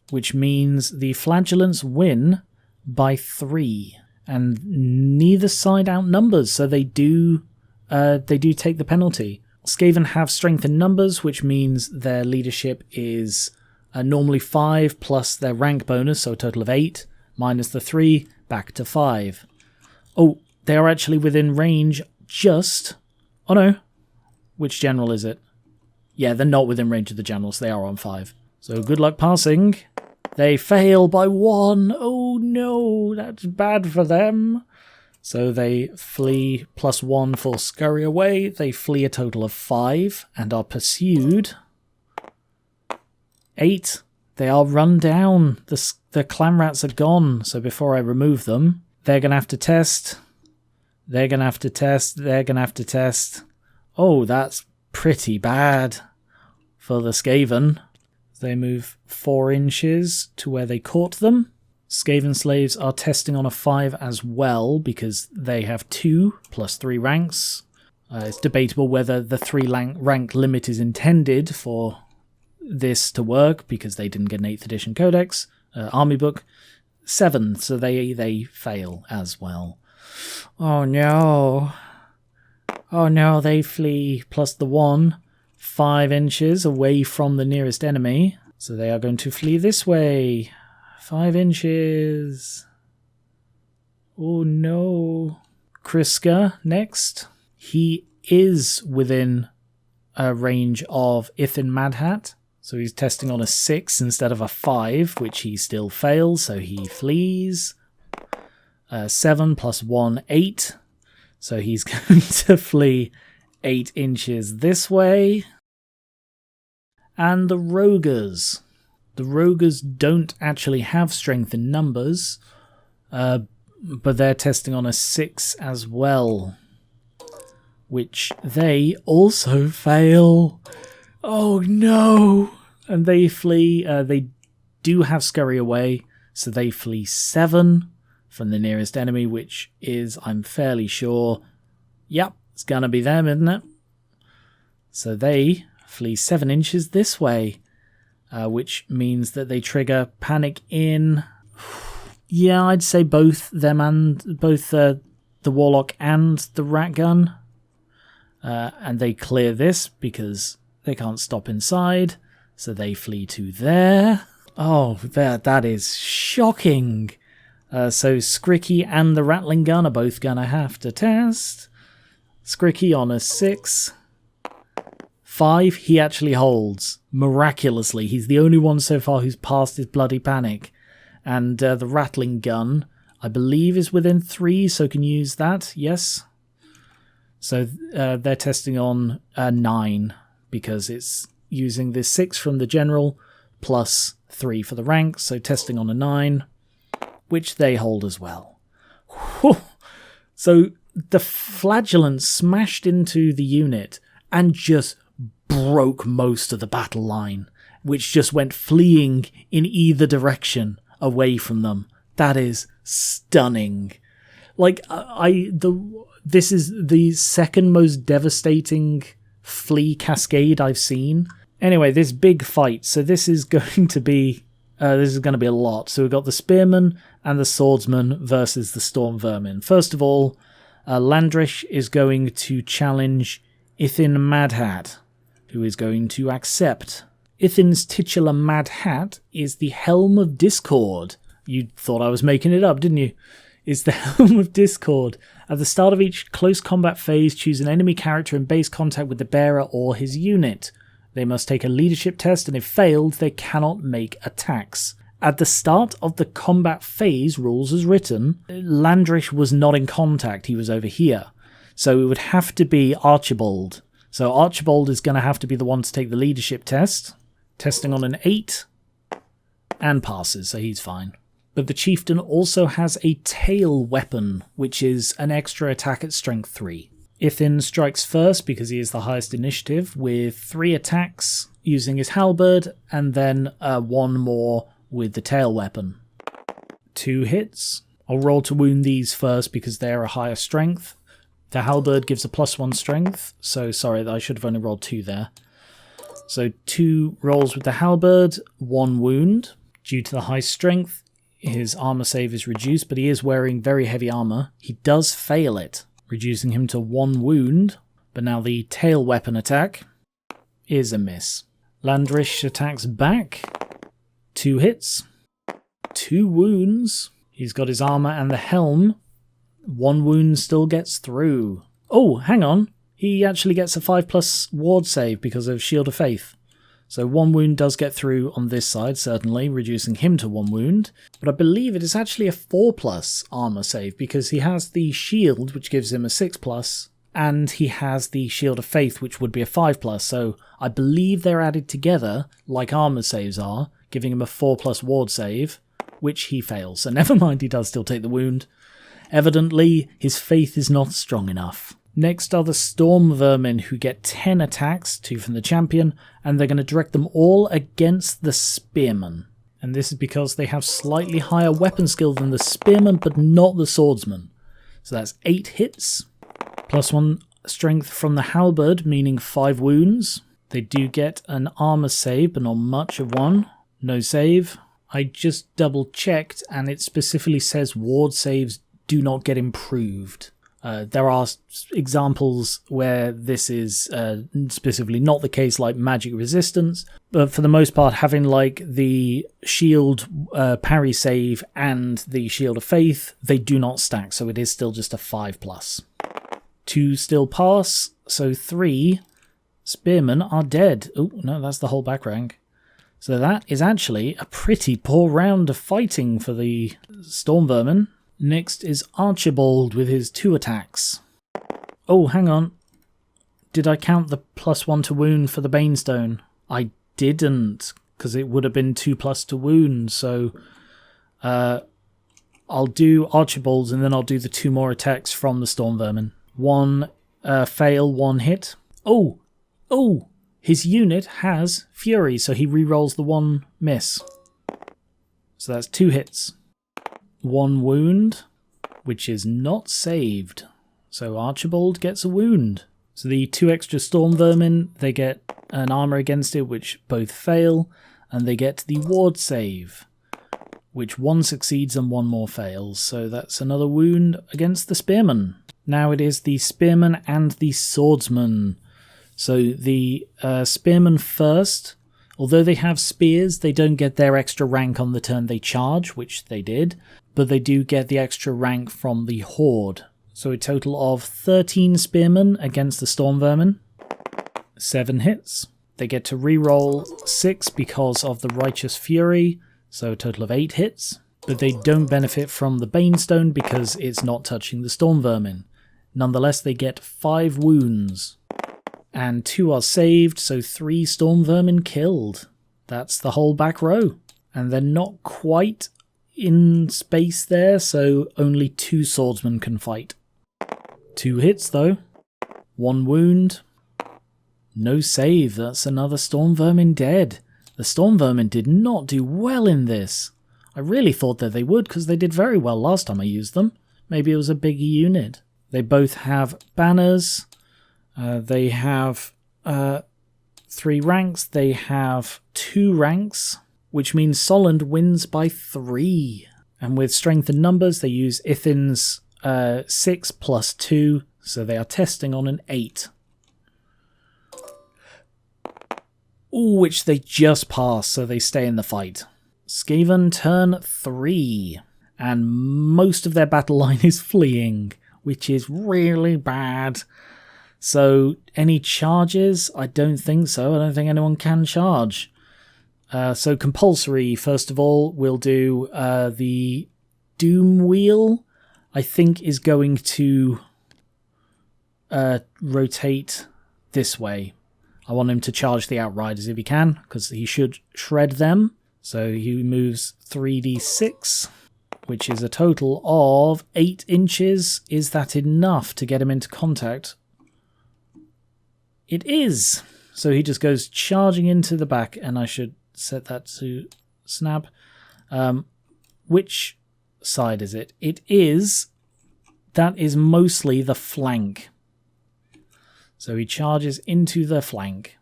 which means the Flagellants win by 3, and neither side outnumbers, so they do take the penalty. Skaven have strength in numbers, which means their leadership is normally 5 plus their rank bonus, so a total of 8, minus the 3, back to 5. Oh, they are actually within range just... Oh no. Which general is it? Yeah, they're not within range of the generals, they are on 5. So good luck passing. They fail by 1. Oh no, that's bad for them. So they flee +1 for scurry away. They flee a total of 5 and are pursued. 8. They are run down. The Clanrats are gone. So before I remove them, they're going to have to test. They're going to have to test. They're going to have to test. Oh, that's pretty bad for the Skaven. They move 4 inches to where they caught them. Skaven slaves are testing on a 5 as well because they have 2 plus 3 ranks. It's debatable whether the 3 rank limit is intended for this to work because they didn't get an 8th edition codex, army book. 7, so they fail as well. Oh no. Oh no, they flee plus the 1. 5 inches away from the nearest enemy. So they are going to flee this way. 5 inches. Oh no. Kriska next. He is within a range of Ithin Madhat. So he's testing on a 6 instead of a 5, which he still fails, so he flees. 7 plus 1, 8. So he's going to flee 8 inches this way. And the Rogers. The Rogers don't actually have strength in numbers, but they're testing on a 6 as well, which they also fail. Oh no! And they flee. They do have scurry away, so they flee 7 from the nearest enemy, which is, I'm fairly sure, yep, it's gonna be them, isn't it? So they flee 7 inches this way, which means that they trigger panic in... Yeah, I'd say both them and both the Warlock and the Rat Gun. And they clear this because they can't stop inside, so they flee to there. Oh, that is shocking. So Skricky and the Rattling Gun are both gonna have to test. Skricky on a 6. 5, he actually holds. Miraculously. He's the only one so far who's passed his bloody panic. And the Rattling Gun, I believe, is within 3, so can use that. Yes. So they're testing on 9, because it's using the 6 from the general, plus 3 for the rank, so testing on a 9, which they hold as well. Whew. So the Flagellants smashed into the unit and just broke most of the battle line, which just went fleeing in either direction away from them. That is stunning. Like, this is the second most devastating flee cascade I've seen. Anyway, this big fight. So this is going to be a lot. So we've got the Spearman and the Swordsman versus the Storm Vermin. First of all, Landrish is going to challenge Ithin Madhat, who is going to accept. Ithin's titular Mad Hat is the Helm of Discord. You thought I was making it up, didn't you? It's the Helm of Discord. At the start of each close combat phase, choose an enemy character in base contact with the bearer or his unit. They must take a leadership test, and if failed, they cannot make attacks. At the start of the combat phase, rules as written, Landrish was not in contact, he was over here. So it would have to be Archibald. So Archibald is going to have to be the one to take the leadership test. Testing on an 8. And passes, so he's fine. But the chieftain also has a tail weapon, which is an extra attack at strength 3. Ithin strikes first because he is the highest initiative with 3 attacks using his halberd and then 1 more with the tail weapon. 2 hits. I'll roll to wound these first because they're a higher strength. The halberd gives a +1 strength, so sorry, I should have only rolled 2 there. So 2 rolls with the halberd, 1 wound. Due to the high strength, his armor save is reduced, but he is wearing very heavy armor. He does fail it, reducing him to 1 wound, but now the tail weapon attack is a miss. Landrish attacks back, 2 hits, 2 wounds. He's got his armor and the helm. 1 wound still gets through. Oh, hang on. He actually gets a 5+ ward save because of Shield of Faith. So 1 wound does get through on this side, certainly, reducing him to 1 wound. But I believe it is actually a 4+ armor save because he has the shield, which gives him a 6+, and he has the Shield of Faith, which would be a 5+. So I believe they're added together, like armor saves are, giving him a 4+ ward save, which he fails. So never mind, he does still take the wound. Evidently, his faith is not strong enough. Next are the Storm Vermin, who get 10 attacks, 2 from the champion, and they're going to direct them all against the Spearman. And this is because they have slightly higher weapon skill than the Spearman, but not the Swordsman. So that's 8 hits, +1 strength from the Halberd, meaning 5 wounds. They do get an armor save, but not much of one. No save. I just double checked, and it specifically says ward saves do not get improved. There are examples where this is specifically not the case, like magic resistance, but for the most part, having like the shield parry save and the Shield of Faith, they do not stack, so it is still just a 5+. 2 still pass, so 3 spearmen are dead. Oh, no, that's the whole back rank. So that is actually a pretty poor round of fighting for the Storm Vermin. Next is Archibald with his 2 attacks. Oh, hang on. Did I count the +1 to wound for the Banestone? I didn't, because it would have been 2+ to wound, so I'll do Archibald's and then I'll do the 2 more attacks from the Storm Vermin. 1 fail, 1 hit. Oh! His unit has Fury, so he rerolls the 1 miss. So that's 2 hits. 1 wound, which is not saved. So Archibald gets a wound. So the 2 extra Storm Vermin, they get an armor against it, which both fail, and they get the ward save, which 1 succeeds and 1 more fails. So that's another wound against the Spearman. Now it is the Spearman and the Swordsman. So the Spearman first. Although they have spears, they don't get their extra rank on the turn they charge, which they did, but they do get the extra rank from the Horde. So a total of 13 spearmen against the Storm Vermin. 7 hits. They get to reroll 6 because of the Righteous Fury, so a total of 8 hits. But they don't benefit from the Banestone because it's not touching the Storm Vermin. Nonetheless, they get 5 wounds. And 2 are saved, so 3 Storm Vermin killed. That's the whole back row. And they're not quite in space there, so only 2 swordsmen can fight. 2 hits though. 1 wound. No save, that's another Storm Vermin dead. The Storm Vermin did not do well in this. I really thought that they would, because they did very well last time I used them. Maybe it was a bigger unit. They both have banners. They have 3 ranks. They have 2 ranks, which means Solland wins by 3. And with strength and numbers, they use Ithin's 6 plus 2, so they are testing on an 8. Ooh, which they just pass, so they stay in the fight. Skaven turn 3, and most of their battle line is fleeing, which is really bad. So, any charges? I don't think so. I don't think anyone can charge. So, compulsory, first of all, we'll do the Doom Wheel, I think is going to rotate this way. I want him to charge the Outriders if he can, because he should shred them. So, he moves 3d6. which is a total of 8 inches. Is that enough to get him into contact? It is. So he just goes charging into the back, and I should set that to snap. Which side is it? It is. That is mostly the flank. So he charges into the flank.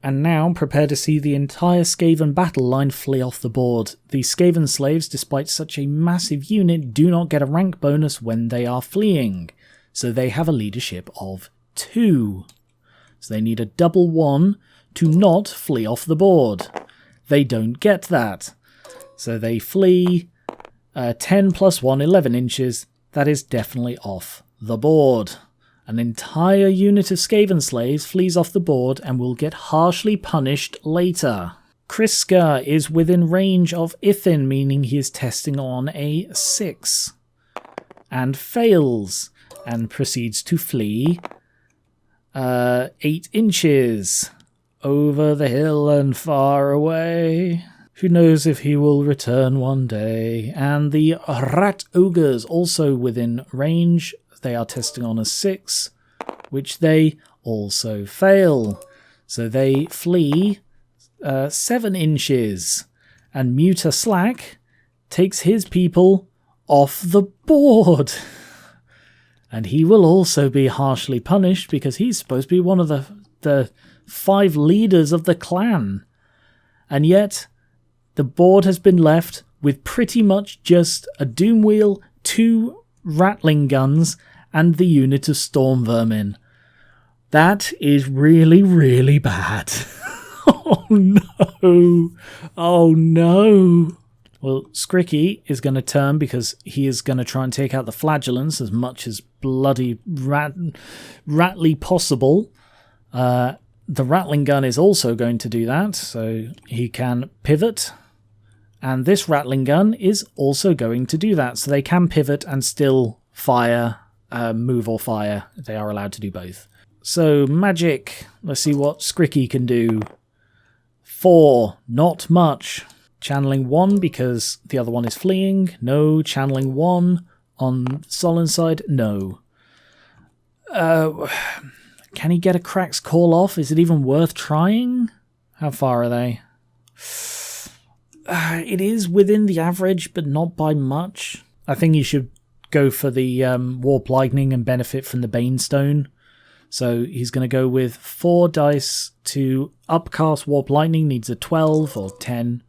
And now prepare to see the entire Skaven battle line flee off the board. The Skaven slaves, despite such a massive unit, do not get a rank bonus when they are fleeing. So they have a leadership of 2. So they need a double 1 to not flee off the board. They don't get that. So they flee 10 plus 1, 11 inches. That is definitely off the board. An entire unit of Skaven slaves flees off the board and will get harshly punished later. Kriska is within range of Ithin, meaning he is testing on a 6. And fails, and proceeds to flee 8 inches over the hill and far away. Who knows if he will return one day. And the Rat Ogres also within range. They are testing on a 6, which they also fail. So they flee 7 inches. And Muta Slack takes his people off the board. And he will also be harshly punished because he's supposed to be one of the 5 leaders of the clan. And yet, the board has been left with pretty much just a doom wheel, 2 rattling guns, and the unit of storm vermin. That is really, really bad. Oh no. Oh no. Well, Skricky is going to turn because he is going to try and take out the flagellants as much as bloody rattly possible. The rattling gun is also going to do that, so he can pivot. And this rattling gun is also going to do that, so they can pivot and still fire, move or fire. They are allowed to do both. So, magic. Let's see what Skricky can do. 4, not much. Channeling 1 because the other one is fleeing. No. Channeling 1 on Solland's side. No. Can he get a Crack's Call off? Is it even worth trying? How far are they? It is within the average, but not by much. I think you should go for the Warp Lightning and benefit from the Bane Stone. So he's going to go with 4 dice to upcast Warp Lightning. Needs a 12 or 10.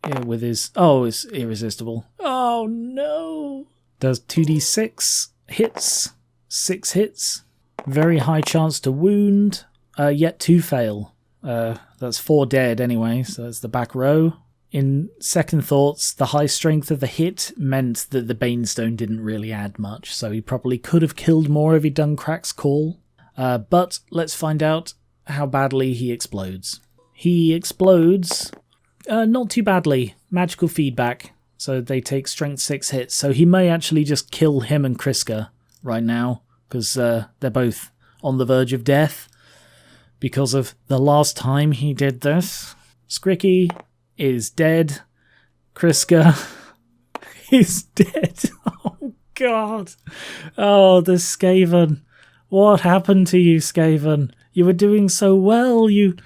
Yeah, with his... Oh, it's irresistible. Oh, no. Does 2d6 hits. 6 hits. Very high chance to wound. Yet 2 fail. That's 4 dead anyway, so that's the back row. In second thoughts, the high strength of the hit meant that the Banestone didn't really add much, so he probably could have killed more if he'd done Crack's Call. But let's find out how badly he explodes. He explodes not too badly. Magical feedback, so they take strength 6 hits. So he may actually just kill him and Kriska right now, because they're both on the verge of death because of the last time he did this. Skricky is dead. Kriska is dead. Oh, God. Oh, the Skaven. What happened to you, Skaven? You were doing so well. You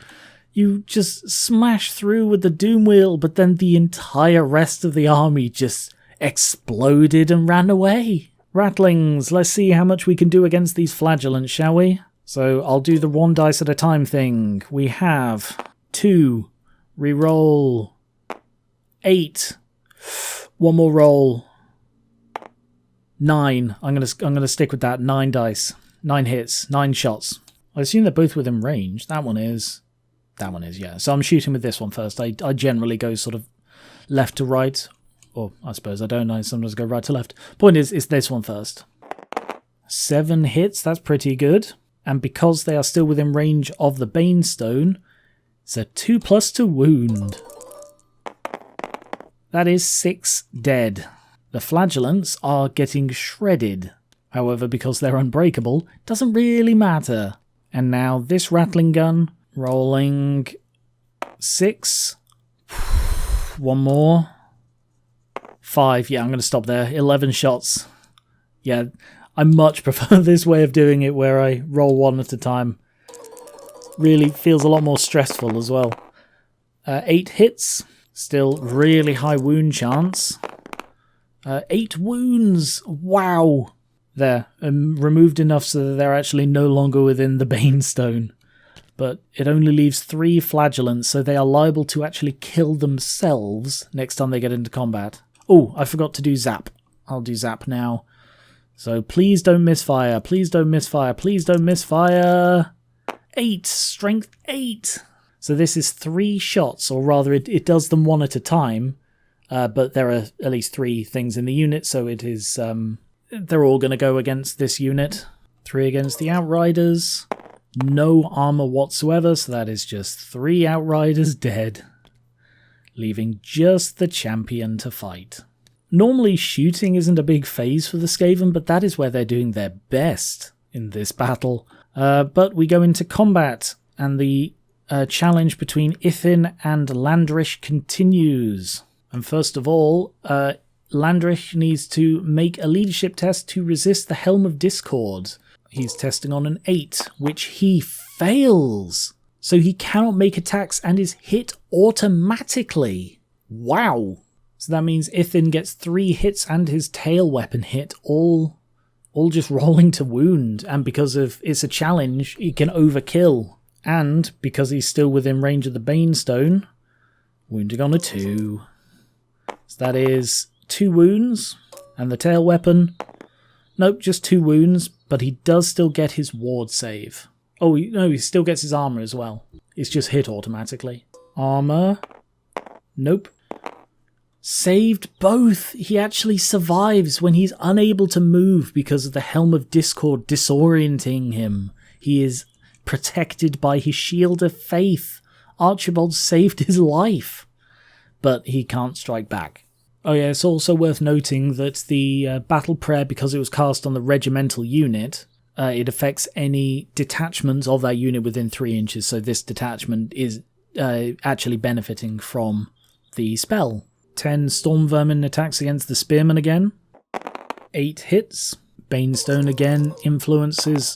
just smashed through with the Doom Wheel, but then the entire rest of the army just exploded and ran away. Rattlings, let's see how much we can do against these flagellants, shall we? So I'll do the 1 dice at a time thing. We have 2. Reroll. 8. 1 more roll. 9. I'm gonna stick with that. 9 dice. 9 hits. 9 shots. I assume they're both within range. That one is, yeah. So I'm shooting with this one first. I generally go sort of left to right. Or I suppose I don't. I sometimes go right to left. Point is, it's this one first. 7 hits. That's pretty good. And because they are still within range of the Bane Stone, it's a 2+ to wound. That is 6 dead. The flagellants are getting shredded. However, because they're unbreakable, doesn't really matter. And now this rattling gun, rolling 6. 1 more. 5. Yeah, I'm going to stop there. 11 shots. Yeah, I much prefer this way of doing it where I roll one at a time. Really feels a lot more stressful as well. 8 hits. Still really high wound chance. 8 wounds. Wow. There. Removed enough so that they're actually no longer within the Bane stone. But it only leaves 3 flagellants, so they are liable to actually kill themselves next time they get into combat. Oh, I forgot to do zap. I'll do zap now. So please don't misfire. Please don't misfire. Please don't misfire. 8. Strength 8. So this is 3 shots, or rather it does them one at a time. But there are at least 3 things in the unit, so it is... they're all going to go against this unit. 3 against the Outriders. No armor whatsoever, so that is just 3 Outriders dead. Leaving just the champion to fight. Normally shooting isn't a big phase for the Skaven, but that is where they're doing their best in this battle. But we go into combat, and the challenge between Ithin and Landrich continues. And first of all, Landrich needs to make a leadership test to resist the Helm of Discord. He's testing on an 8, which he fails. So he cannot make attacks and is hit automatically. Wow. So that means Ithin gets 3 hits and his tail weapon hit, all just rolling to wound. And because of it's a challenge, he can overkill. And because he's still within range of the Bane Stone, wounding on a 2. So that is 2 wounds. And the tail weapon, nope, just 2 wounds, but he does still get his ward save. Oh, no, he still gets his armor as well. It's just hit automatically. Armor, nope. Saved both. He actually survives when he's unable to move because of the Helm of Discord disorienting him. He is protected by his Shield of Faith. Archibald saved his life, but he can't strike back. Oh yeah, it's also worth noting that the Battle Prayer, because it was cast on the regimental unit, it affects any detachments of that unit within 3 inches, so this detachment is actually benefiting from the spell. 10 Storm Vermin attacks against the Spearman again. 8 hits. Banestone again influences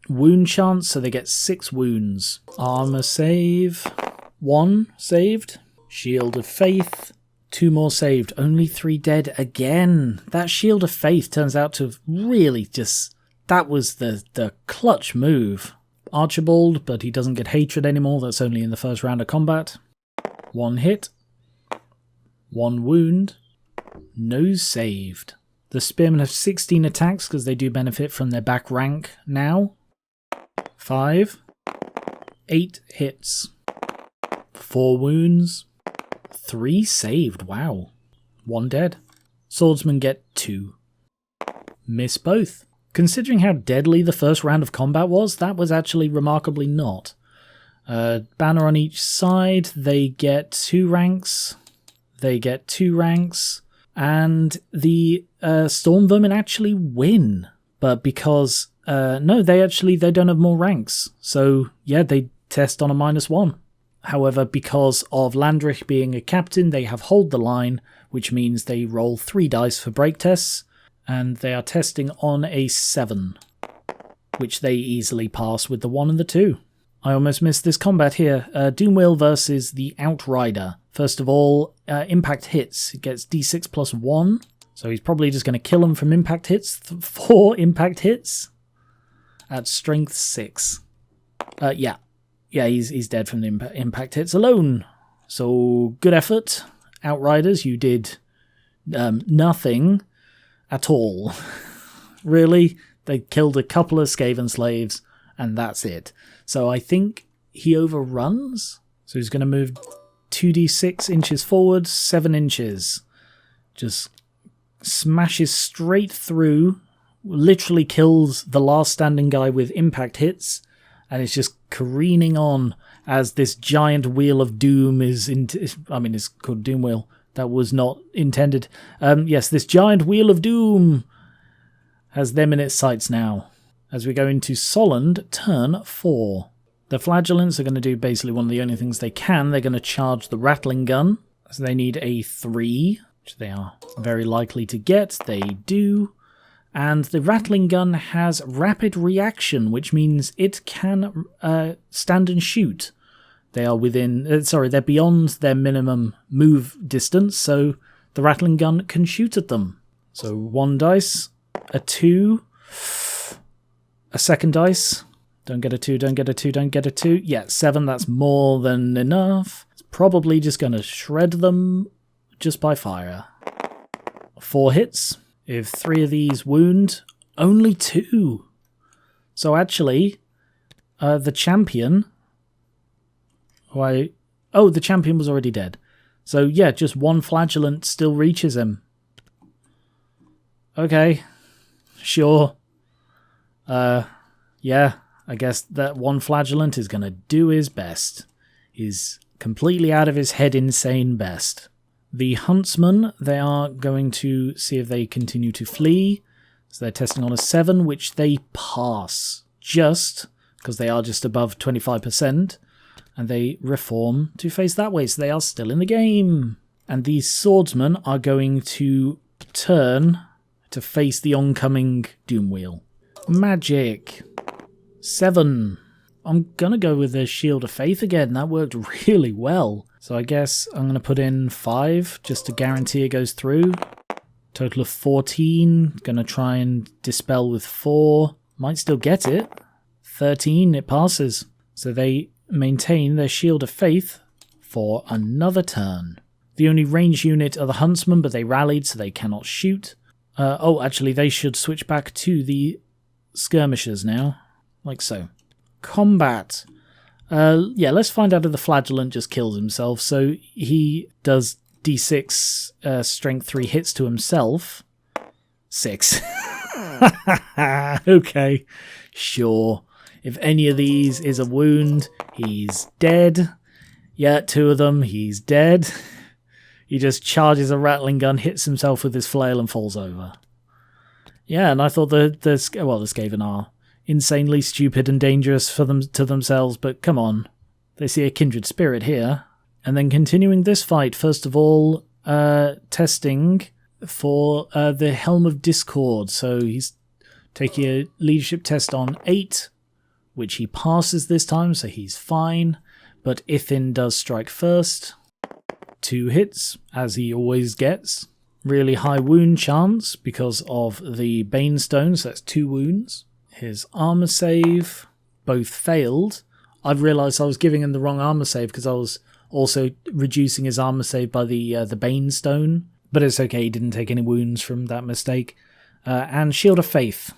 wound chance, so they get 6 wounds. Armor save. 1 saved. Shield of Faith. 2 more saved. Only 3 dead again. That Shield of Faith turns out to really just... That was the clutch move. Archibald, but he doesn't get Hatred anymore. That's only in the first round of combat. 1 hit. 1 wound. No saved. The Spearmen have 16 attacks because they do benefit from their back rank now. 5. 8 hits. 4 wounds. 3 saved. Wow. 1 dead. Swordsmen get 2. Miss both. Considering how deadly the first round of combat was, that was actually remarkably not. Banner on each side. They get 2 ranks. They get 2 ranks. And the Storm Vermin actually win. But because... no, they don't have more ranks. So, yeah, they test on a -1. However, because of Landrich being a captain, they have hold the line, which means they roll 3 dice for break tests, and they are testing on a 7, which they easily pass with the 1 and the 2. I almost missed this combat here. Doomwheel versus the Outrider. First of all, impact hits. It gets d6 plus 1, so he's probably just going to kill him from impact hits. 4 impact hits at strength 6. Yeah, he's dead from the impact hits alone. So, good effort, Outriders. You did nothing at all. Really? They killed a couple of Skaven slaves, and that's it. So I think he overruns. So he's going to move 2d6 inches forward, 7 inches. Just smashes straight through, literally kills the last standing guy with impact hits, and it's just careening on as this giant wheel of doom is... it's called Doom Wheel. That was not intended. Yes, this giant wheel of doom has them in its sights now. As we go into Solland, turn 4. The Flagellants are going to do basically one of the only things they can. They're going to charge the Rattling Gun. So they need a 3. which they are very likely to get. They do. And the rattling gun has rapid reaction, which means it can stand and shoot. They are they're beyond their minimum move distance, so the rattling gun can shoot at them. So 1 dice, a 2, a second dice. Don't get a 2, don't get a 2, don't get a 2. Yeah, 7, that's more than enough. It's probably just going to shred them just by fire. 4 hits. If 3 of these wound, only 2. So actually, the champion... the champion was already dead. So yeah, just 1 flagellant still reaches him. Okay, sure. Yeah, I guess that 1 flagellant is going to do his best. He's completely out of his head insane best. The huntsmen, they are going to see if they continue to flee. So they're testing on a 7, which they pass. Just, because they are just above 25%. And they reform to face that way, so they are still in the game. And these swordsmen are going to turn to face the oncoming doom wheel. Magic. 7. I'm going to go with the Shield of Faith again. That worked really well. So I guess I'm going to put in 5 just to guarantee it goes through. Total of 14. Going to try and dispel with 4. Might still get it. 13. It passes. So they maintain their Shield of Faith for another turn. The only ranged unit are the huntsmen, but they rallied, so they cannot shoot. Actually, they should switch back to the skirmishers now. Like so. Combat. Yeah, let's find out if the flagellant just kills himself. So he does d6 strength 3 hits to himself. 6. Okay, sure. If any of these is a wound, he's dead. Yeah, 2 of them, he's dead. He just charges a rattling gun, hits himself with his flail and falls over. Yeah, and I thought the Skaven are insanely stupid and dangerous to themselves, but come on. They see a kindred spirit here. And then continuing this fight, first of all, testing for the Helm of Discord. So he's taking a leadership test on 8, which he passes this time, so he's fine. But Ithin does strike first. 2 hits, as he always gets. Really high wound chance because of the Bane stone, so that's 2 wounds. His armor save, both failed. I've realised I was giving him the wrong armor save because I was also reducing his armor save by the Bane stone. But it's okay, he didn't take any wounds from that mistake. And Shield of Faith.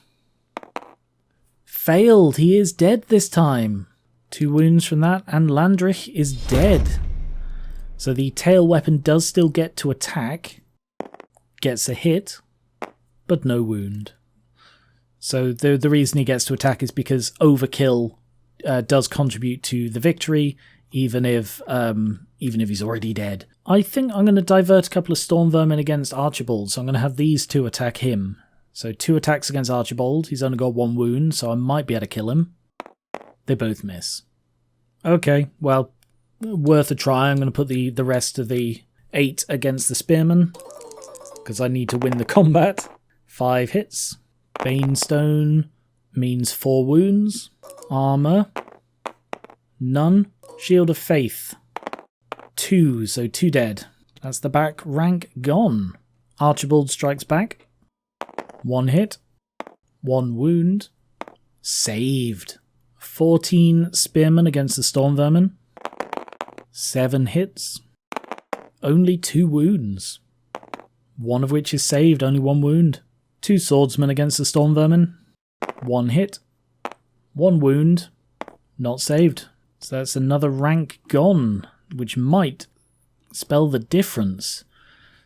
Failed, he is dead this time. 2 wounds from that, and Landrich is dead. So the tail weapon does still get to attack. Gets a hit, but no wound. So the reason he gets to attack is because overkill does contribute to the victory, even if he's already dead. I think I'm going to divert a couple of Storm Vermin against Archibald, so I'm going to have these 2 attack him. So 2 attacks against Archibald. He's only got 1 wound, so I might be able to kill him. They both miss. Okay, well, worth a try. I'm going to put the rest of the 8 against the Spearman, because I need to win the combat. 5 hits. Banestone means 4 wounds. Armor. None. Shield of Faith. 2, so 2 dead. That's the back rank gone. Archibald strikes back. 1 hit. 1 wound. Saved. 14 spearmen against the Storm Vermin. 7 hits. Only 2 wounds. 1 of which is saved, only 1 wound. 2 swordsmen against the Storm Vermin. 1 hit. 1 wound. Not saved. So that's another rank gone, which might spell the difference.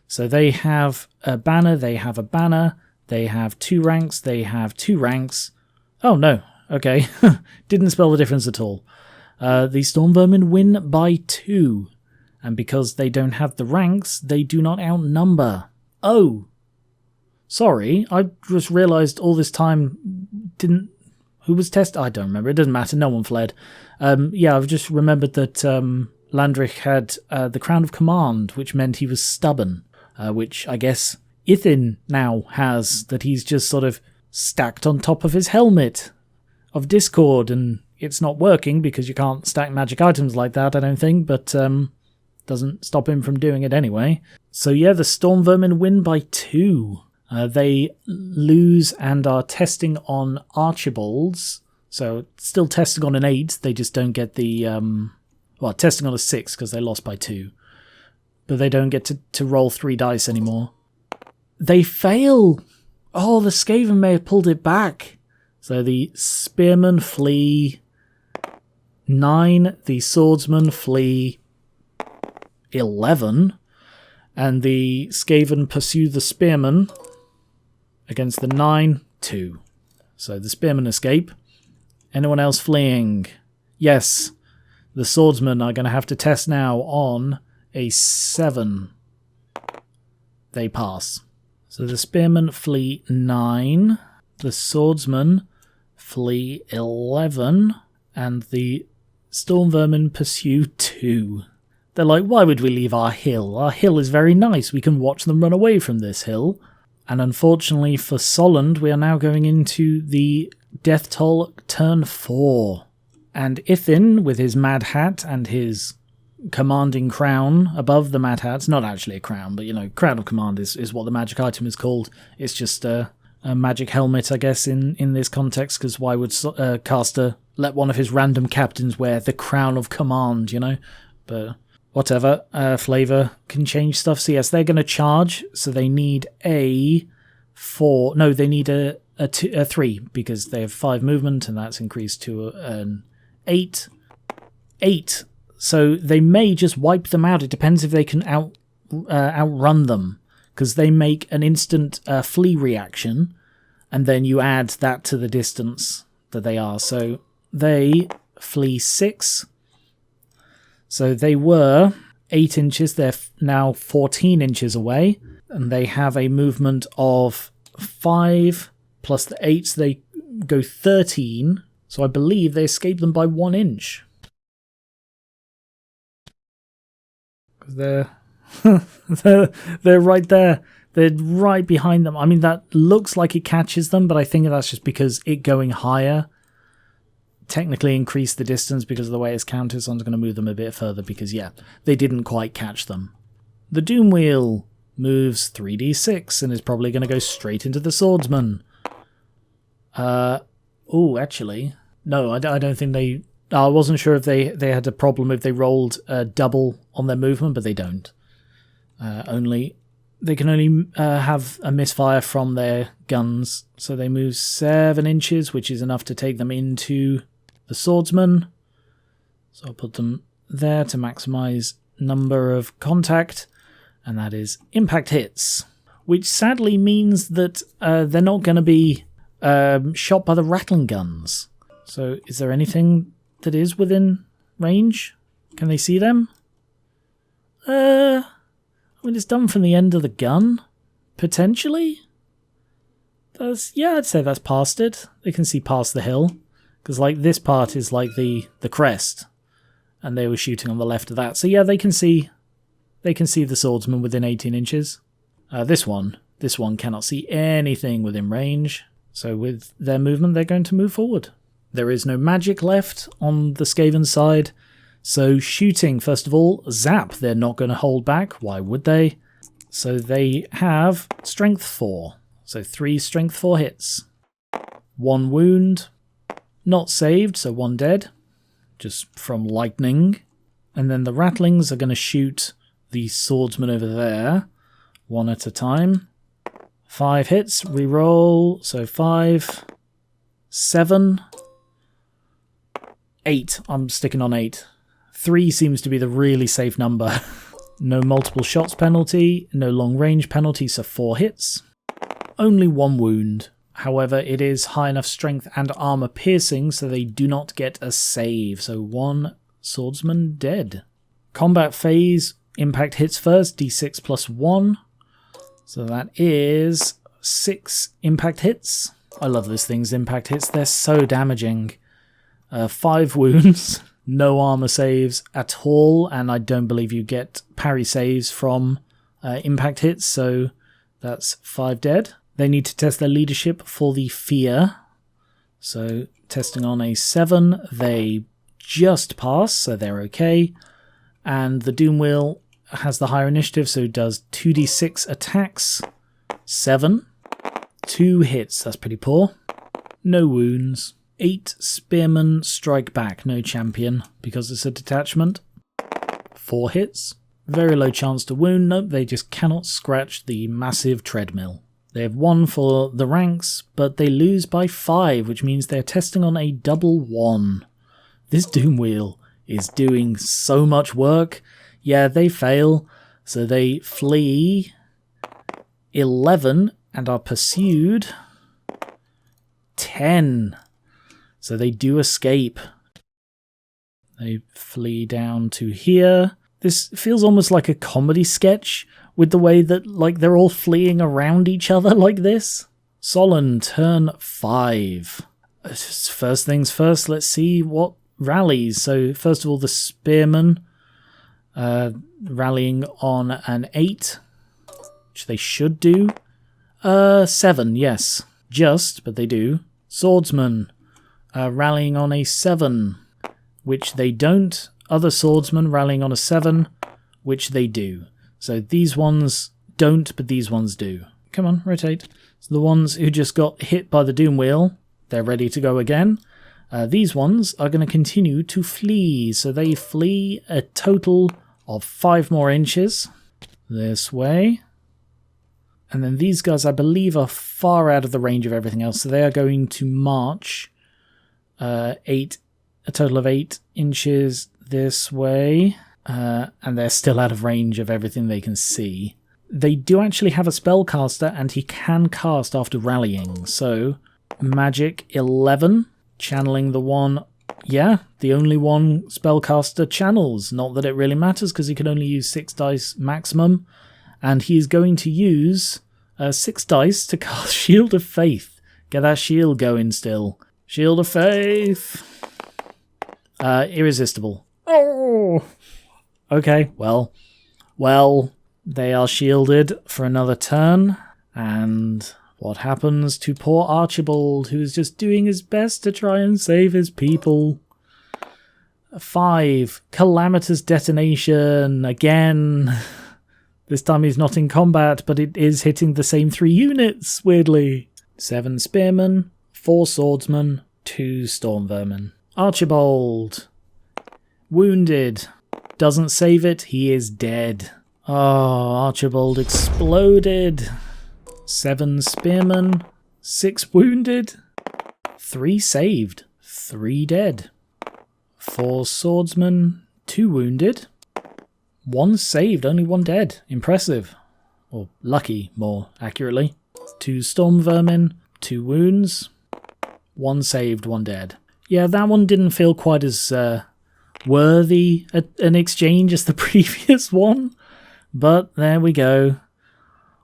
So they have a banner, they have a banner, they have 2 ranks, they have 2 ranks. Oh no, okay. Didn't spell the difference at all. The Storm Vermin win by 2. And because they don't have the ranks, they do not outnumber. Oh! Sorry, I just realised all this time who was tested? I don't remember, it doesn't matter, no one fled. Yeah, I've just remembered that Landrich had the Crown of Command, which meant he was stubborn. which I guess Ithin now has, that he's just sort of stacked on top of his helmet of Discord, and it's not working because you can't stack magic items like that, I don't think, but doesn't stop him from doing it anyway. So yeah, the Storm Vermin win by 2. They lose and are testing on Archibalds, so still testing on an 8, they just don't get the... well, testing on a 6 because they lost by 2. But they don't get to roll 3 dice anymore. They fail! Oh, the Skaven may have pulled it back. So the Spearmen flee 9, the Swordsmen flee 11, and the Skaven pursue the Spearmen against the 9, 2. So the Spearmen escape. Anyone else fleeing? Yes. The Swordsmen are going to have to test now on a 7. They pass. So the Spearmen flee 9, the Swordsmen flee 11, and the Storm Vermin pursue 2. They're like, why would we leave our hill? Our hill is very nice. We can watch them run away from this hill. And unfortunately for Solland, we are now going into the Deathtoll turn 4. And Ithin, with his Mad Hat and his commanding crown above the Mad Hat, not actually a crown, but, you know, Crown of Command is what the magic item is called. It's just a magic helmet, I guess, in this context, because why would caster let one of his random captains wear the Crown of Command, you know? But whatever, Flavor can change stuff. So yes, they're going to charge, so they need a 4. No, they need a 3, because they have 5 movement, and that's increased to an 8. 8. So they may just wipe them out. It depends if they can outrun them, because they make an instant flee reaction, and then you add that to the distance that they are. So they flee 6. So they were 8 inches. They're now 14 inches away, and they have a movement of 5 plus the 8. So they go 13. So I believe they escape them by 1 inch. They're right there. They're right behind them. I mean, that looks like it catches them, but I think that's just because it going higher technically increased the distance because of the way it's counted, so I'm going to move them a bit further because, yeah, they didn't quite catch them. The Doom Wheel moves 3d6 and is probably going to go straight into the Swordsman. Oh, actually, no, I don't think they... I wasn't sure if they had a problem if they rolled double on their movement, but they don't. They can only have a misfire from their guns, so they move 7 inches, which is enough to take them into the Swordsman. So I'll put them there to maximize number of contact, and that is impact hits, which sadly means that they're not going to be shot by the rattling guns. So is there anything that is within range? Can they see them? I mean, it's done from the end of the gun, potentially. Yeah, I'd say that's past it. They can see past the hill, because like this part is like the crest, and they were shooting on the left of that. So yeah, they can see the Swordsman within 18 inches. This one cannot see anything within range. So with their movement, they're going to move forward. There is no magic left on the Skaven side. So shooting, first of all, zap. They're not going to hold back. Why would they? So they have strength 4. So 3 strength 4 hits. 1 wound. Not saved, so 1 dead. Just from lightning. And then the rattlings are going to shoot the swordsman over there. 1 at a time. 5 hits. Reroll. So 5. 7. 8. I'm sticking on 8. 3 seems to be the really safe number. No multiple shots penalty, no long range penalty, so 4 hits. Only 1 wound. However, it is high enough strength and armor piercing, so they do not get a save. So 1 swordsman dead. Combat phase, impact hits first, d6 plus 1. So that is 6 impact hits. I love this thing's impact hits, they're so damaging. 5 wounds, no armor saves at all, and I don't believe you get parry saves from impact hits, so that's 5 dead. They need to test their leadership for the fear. So testing on a 7, they just pass, so they're okay. And the Doom Wheel has the higher initiative, so it does 2d6 attacks, 7. 2 hits, that's pretty poor. No wounds. 8 spearmen strike back, no champion, because it's a detachment. 4 hits. Very low chance to wound, nope, they just cannot scratch the massive treadmill. They have 1 for the ranks, but they lose by 5, which means they're testing on a double 1. This Doom Wheel is doing so much work. Yeah, they fail, so they flee 11 and are pursued 10. So they do escape. They flee down to here. This feels almost like a comedy sketch with the way that like they're all fleeing around each other like this. Solland, turn 5. First things first, let's see what rallies. So first of all, the spearmen rallying on an 8, which they should do. 7, yes. Just, but they do. Swordsman rallying on a 7, which they don't. Other swordsmen rallying on a 7, which they do. So these ones don't, but these ones do. Come on, rotate. So the ones who just got hit by the Doom Wheel, they're ready to go again. These ones are going to continue to flee. So they flee a total of 5 more inches this way. And then these guys, I believe, are far out of the range of everything else. So they are going to march a total of 8 inches this way. And they're still out of range of everything they can see. They do actually have a spellcaster, and he can cast after rallying. So, Magic 11, channeling the one... Yeah, the only one spellcaster channels. Not that it really matters, because he can only use 6 dice maximum. And he is going to use 6 dice to cast Shield of Faith. Get that shield going still. Shield of Faith. Irresistible. Oh! Okay, well, they are shielded for another turn. And what happens to poor Archibald, who is just doing his best to try and save his people? 5, calamitous detonation again. This time he's not in combat, but it is hitting the same 3 units, weirdly. 7 spearmen, 4 swordsmen, 2 storm vermin. Archibald. Wounded. Doesn't save it, he is dead. Oh, Archibald exploded. 7 spearmen, 6 wounded, 3 saved, 3 dead. 4 swordsmen, 2 wounded, 1 saved, only 1 dead. Impressive. Or lucky, more accurately. 2 storm vermin, 2 wounds, 1 saved, 1 dead. Yeah, that one didn't feel quite as worthy an exchange as the previous one. But there we go.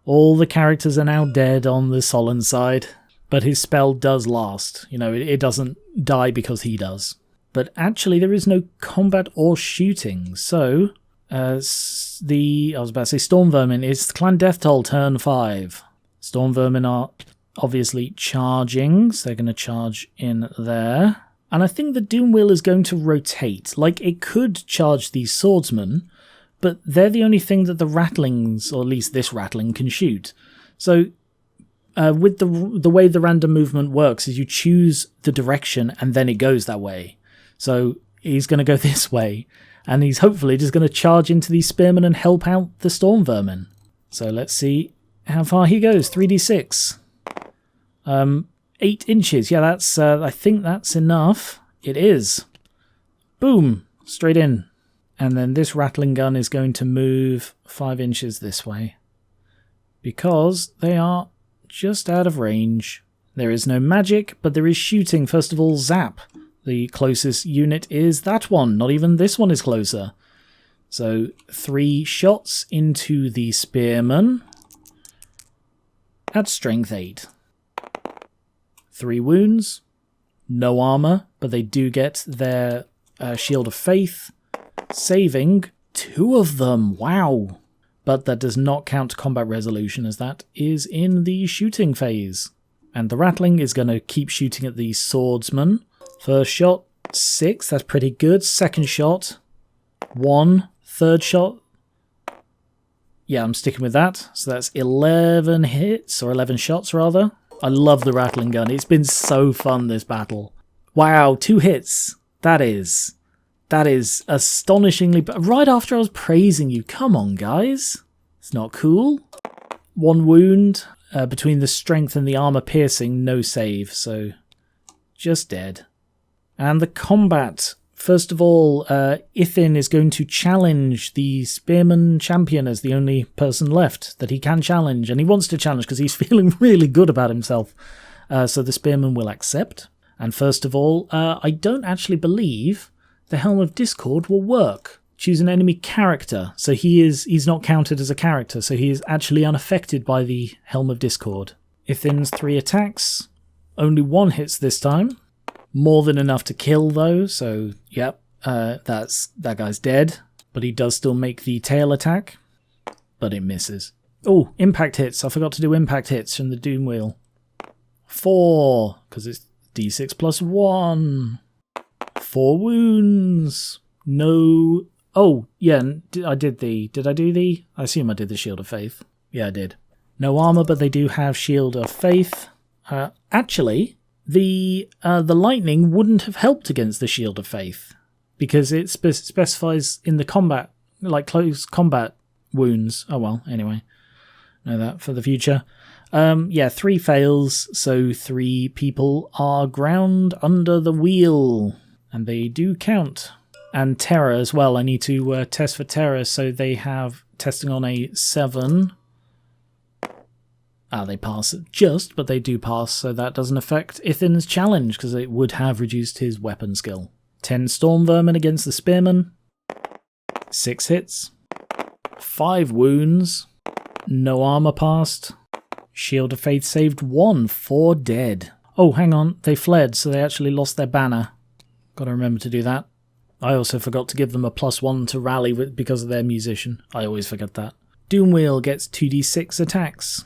All the characters are now dead on the Solland side. But his spell does last. You know, it doesn't die because he does. But actually there is no combat or shooting. So, I was about to say Storm Vermin. It's Clan Deathtoll turn 5. Storm Vermin are obviously charging. So they're going to charge in there. And I think the Doom Wheel is going to rotate. Like, it could charge these swordsmen, but they're the only thing that the rattlings, or at least this rattling, can shoot. So, with the way the random movement works is you choose the direction and then it goes that way. So, he's going to go this way, and he's hopefully just going to charge into these spearmen and help out the storm vermin. So, let's see how far he goes. 3d6. 8 inches. Yeah, that's. I think that's enough. It is. Boom. Straight in. And then this rattling gun is going to move 5 inches this way. Because they are just out of range. There is no magic, but there is shooting. First of all, zap. The closest unit is that one. Not even this one is closer. So 3 shots into the spearman. At strength 8. 3 wounds, no armor, but they do get their Shield of Faith, saving 2 of them. Wow. but that does not count combat resolution as that is in the shooting phase. And the Ratling is going to keep shooting at the swordsman. First shot, 6, that's pretty good. Second shot, 1. Third shot, yeah, I'm sticking with that. So that's 11 hits, or 11 shots rather. I love the Ratling gun. It's been so fun, this battle. Wow, 2 hits. That is astonishingly... Right after I was praising you. Come on, guys. It's not cool. 1 wound. Between the strength and the armor piercing, no save. So, just dead. And the combat. First of all, Ithin is going to challenge the Spearman champion as the only person left that he can challenge. And he wants to challenge because he's feeling really good about himself. So the Spearman will accept. And first of all, I don't actually believe the Helm of Discord will work. Choose an enemy character. So he's not counted as a character. So he is actually unaffected by the Helm of Discord. Ithin's 3 attacks. Only 1 hits this time. More than enough to kill though, so yep, that guy's dead. But he does still make the tail attack, but it misses. Oh, impact hits. I forgot to do impact hits from the Doom Wheel. 4, because it's d6 plus 1. 4 wounds. No. Oh, yeah, did I do the... I assume I did the Shield of Faith. Yeah, I did. No armor, but they do have Shield of Faith. Actually... The lightning wouldn't have helped against the Shield of Faith because it specifies in the combat, like close combat wounds. Oh well, anyway, know that for the future. Yeah, 3 fails, so 3 people are ground under the wheel, and they do count. And terror as well. I need to test for terror, so they have testing on a 7. They pass it just, but they do pass, so that doesn't affect Ithin's challenge, because it would have reduced his weapon skill. 10 Storm Vermin against the Spearman. 6 hits. 5 wounds. No armor passed. Shield of Faith saved 1. 4 dead. Oh, hang on. They fled, so they actually lost their banner. Gotta remember to do that. I also forgot to give them a +1 to rally because of their musician. I always forget that. Doomwheel gets 2d6 attacks.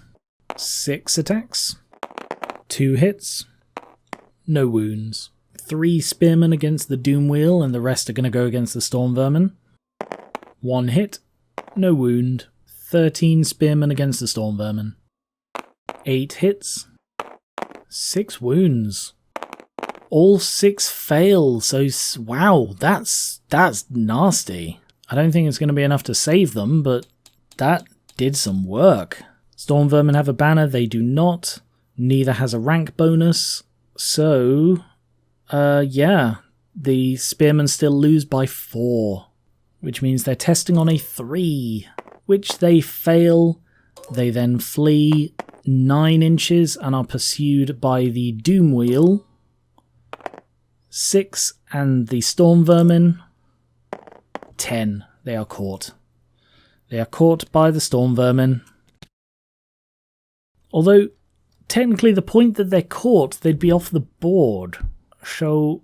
6 attacks, 2 hits, no wounds. 3 Spearmen against the Doom Wheel, and the rest are going to go against the Storm Vermin. 1 hit, no wound. 13 Spearmen against the Storm Vermin. 8 hits, 6 wounds. All 6 fail, so wow, that's nasty. I don't think it's going to be enough to save them, but that did some work. Storm Vermin have a banner, they do not. Neither has a rank bonus. So, yeah, the Spearmen still lose by 4, which means they're testing on a 3, which they fail. They then flee 9 inches and are pursued by the Doom Wheel. 6 and the Storm Vermin. 10. They are caught. They are caught by the Storm Vermin. Although, technically the point that they're caught, they'd be off the board. So,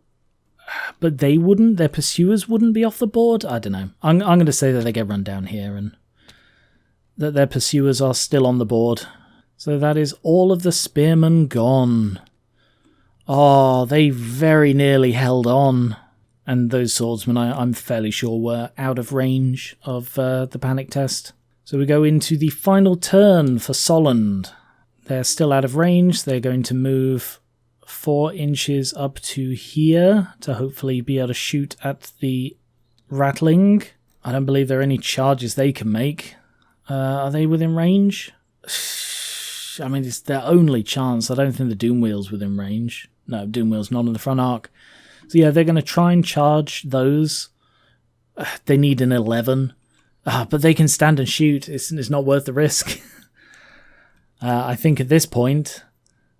but they wouldn't, their pursuers wouldn't be off the board? I don't know. I'm going to say that they get run down here and that their pursuers are still on the board. So that is all of the Spearmen gone. Oh, they very nearly held on. And those swordsmen, I'm fairly sure, were out of range of the panic test. So we go into the final turn for Solland. They're still out of range. They're going to move 4 inches up to here to hopefully be able to shoot at the Ratling. I don't believe there are any charges they can make. Are they within range? I mean, it's their only chance. I don't think the Doom Wheel's within range. No, Doom Wheel's not in the front arc. So yeah, they're going to try and charge those. They need an 11. But they can stand and shoot. It's not worth the risk. I think at this point,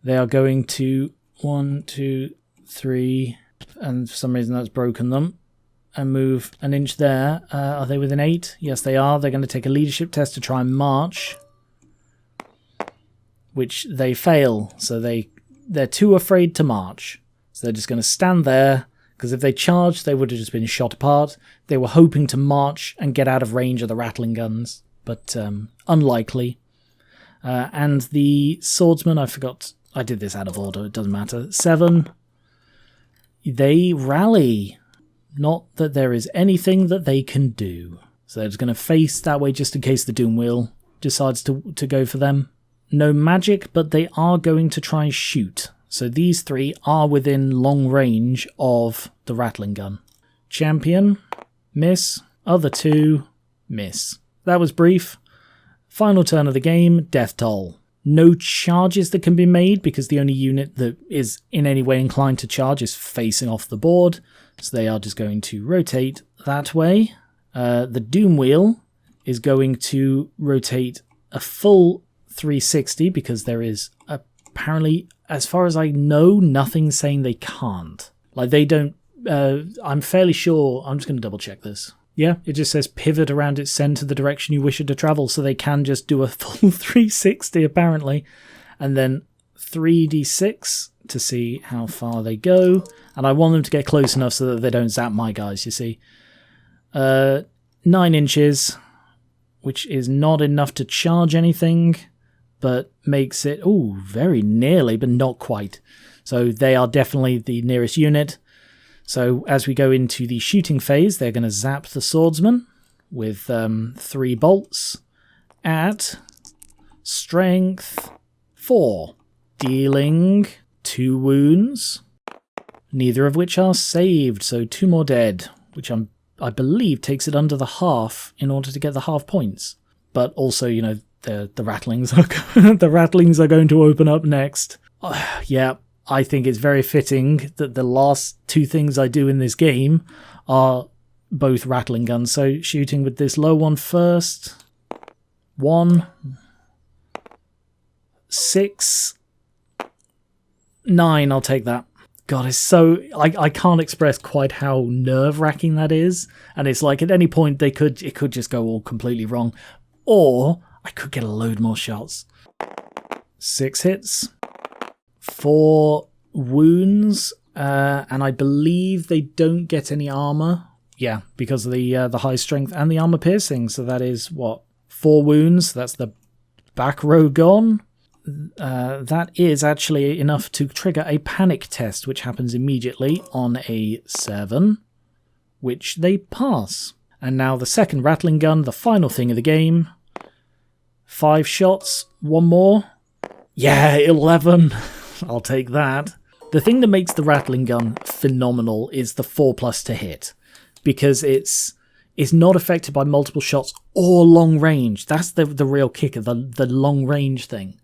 they are going to 1, 2, 3, and for some reason that's broken them, and move an inch there. Are they within 8? Yes, they are. They're going to take a leadership test to try and march, which they fail. So they're too afraid to march. So they're just going to stand there, because if they charged, they would have just been shot apart. They were hoping to march and get out of range of the Ratling guns. but unlikely. And the swordsman, I forgot, I did this out of order, it doesn't matter. 7, they rally. Not that there is anything that they can do. So they're just going to face that way just in case the Doom Wheel decides to go for them. No magic, but they are going to try and shoot. So these 3 are within long range of the Rattling Gun. Champion, miss. Other 2, miss. That was brief. Final turn of the game, Deathtoll. No charges that can be made because the only unit that is in any way inclined to charge is facing off the board. So they are just going to rotate that way. The Doom Wheel is going to rotate a full 360 because there is apparently, as far as I know, nothing saying they can't. Like they don't, I'm fairly sure, I'm just going to double check this. Yeah, it just says pivot around its center the direction you wish it to travel, so they can just do a full 360 apparently. And then 3d6 to see how far they go. And I want them to get close enough so that they don't zap my guys, you see. 9 inches, which is not enough to charge anything, but makes it, ooh, very nearly, but not quite. So they are definitely the nearest unit. So as we go into the shooting phase, they're going to zap the swordsman with 3 bolts at strength 4, dealing 2 wounds, neither of which are saved, so 2 more dead, which I believe takes it under the half in order to get the half points. But also, you know, the rattlings are the rattlings are going to open up next. Yeah. I think it's very fitting that the last 2 things I do in this game are both rattling guns. So shooting with this low one first. 1, 6, 9, I'll take that. God, it's so... I can't express quite how nerve-wracking that is. And it's like at any point it could just go all completely wrong. Or I could get a load more shots. 6 hits. 4 wounds, and I believe they don't get any armor. Yeah, because of the high strength and the armor piercing. So that is, what, 4 wounds? That's the back row gone. That is actually enough to trigger a panic test, which happens immediately on a 7, which they pass. And now the second rattling gun, the final thing of the game. 5 shots, 1 more. Yeah, 11. I'll take that. The thing that makes the rattling gun phenomenal is the 4+ to hit, because it's not affected by multiple shots or long range. That's the real kicker, the long range thing.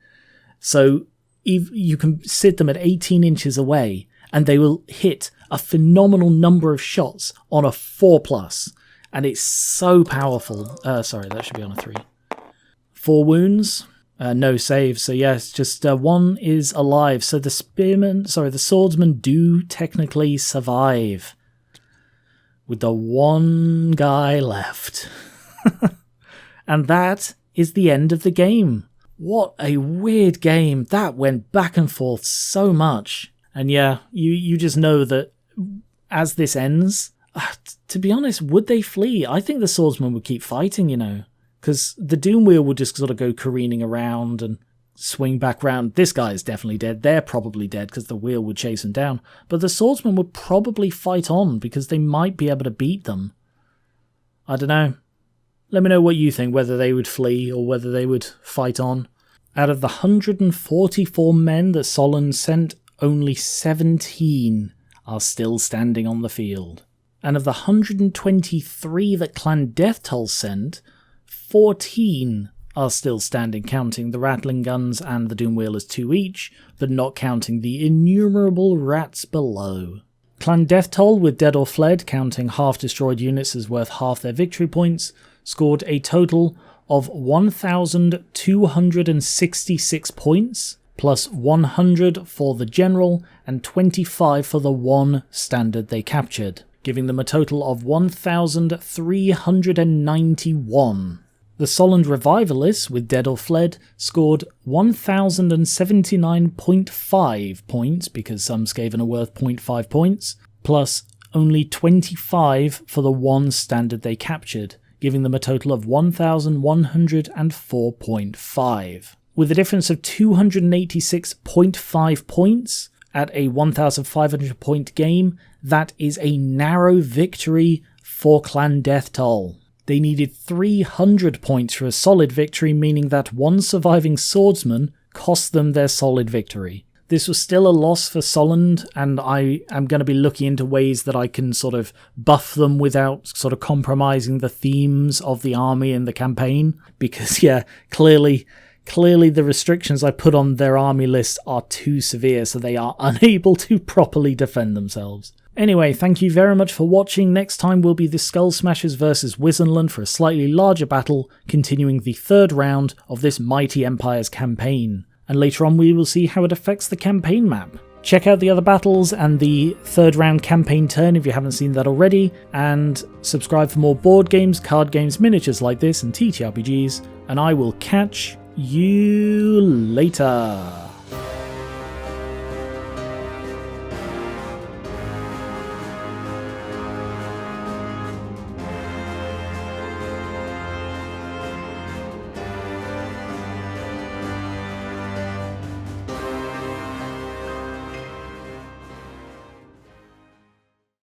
So you can sit them at 18 inches away and they will hit a phenomenal number of shots on a 4+, and it's so powerful. Sorry, that should be on a 3. 4 wounds. No save, so yes, just 1 is alive. So the swordsmen do technically survive. With the 1 guy left. And that is the end of the game. What a weird game. That went back and forth so much. And yeah, you just know that as this ends, to be honest, would they flee? I think the swordsmen would keep fighting, you know. Because the Doom Wheel would just sort of go careening around and swing back round. This guy is definitely dead. They're probably dead because the wheel would chase them down. But the swordsman would probably fight on because they might be able to beat them. I don't know. Let me know what you think, whether they would flee or whether they would fight on. Out of the 144 men that Solland sent, only 17 are still standing on the field. And of the 123 that Clan Deathtoll sent, 14 are still standing, counting the rattling guns and the Doom Wheel as 2 each, but not counting the innumerable rats below. Clan Deathtoll, with dead or fled, counting half-destroyed units as worth half their victory points, scored a total of 1,266 points, plus 100 for the general and 25 for the 1 standard they captured, giving them a total of 1,391. The Solland Revivalists, with dead or fled, scored 1,079.5 points, because some Skaven are worth 0.5 points, plus only 25 for the 1 standard they captured, giving them a total of 1,104.5. With a difference of 286.5 points at a 1,500 point game, that is a narrow victory for Clan Deathtoll. They needed 300 points for a solid victory, meaning that one surviving swordsman cost them their solid victory. This was still a loss for Solland, and I am going to be looking into ways that I can sort of buff them without sort of compromising the themes of the army and the campaign, because yeah, clearly the restrictions I put on their army list are too severe, so they are unable to properly defend themselves. Anyway, thank you very much for watching. Next time will be the Skull Smashers versus Wizenland for a slightly larger battle, continuing the third round of this Mighty Empires campaign. And later on we will see how it affects the campaign map. Check out the other battles and the third round campaign turn if you haven't seen that already, and subscribe for more board games, card games, miniatures like this, and TTRPGs, and I will catch you later.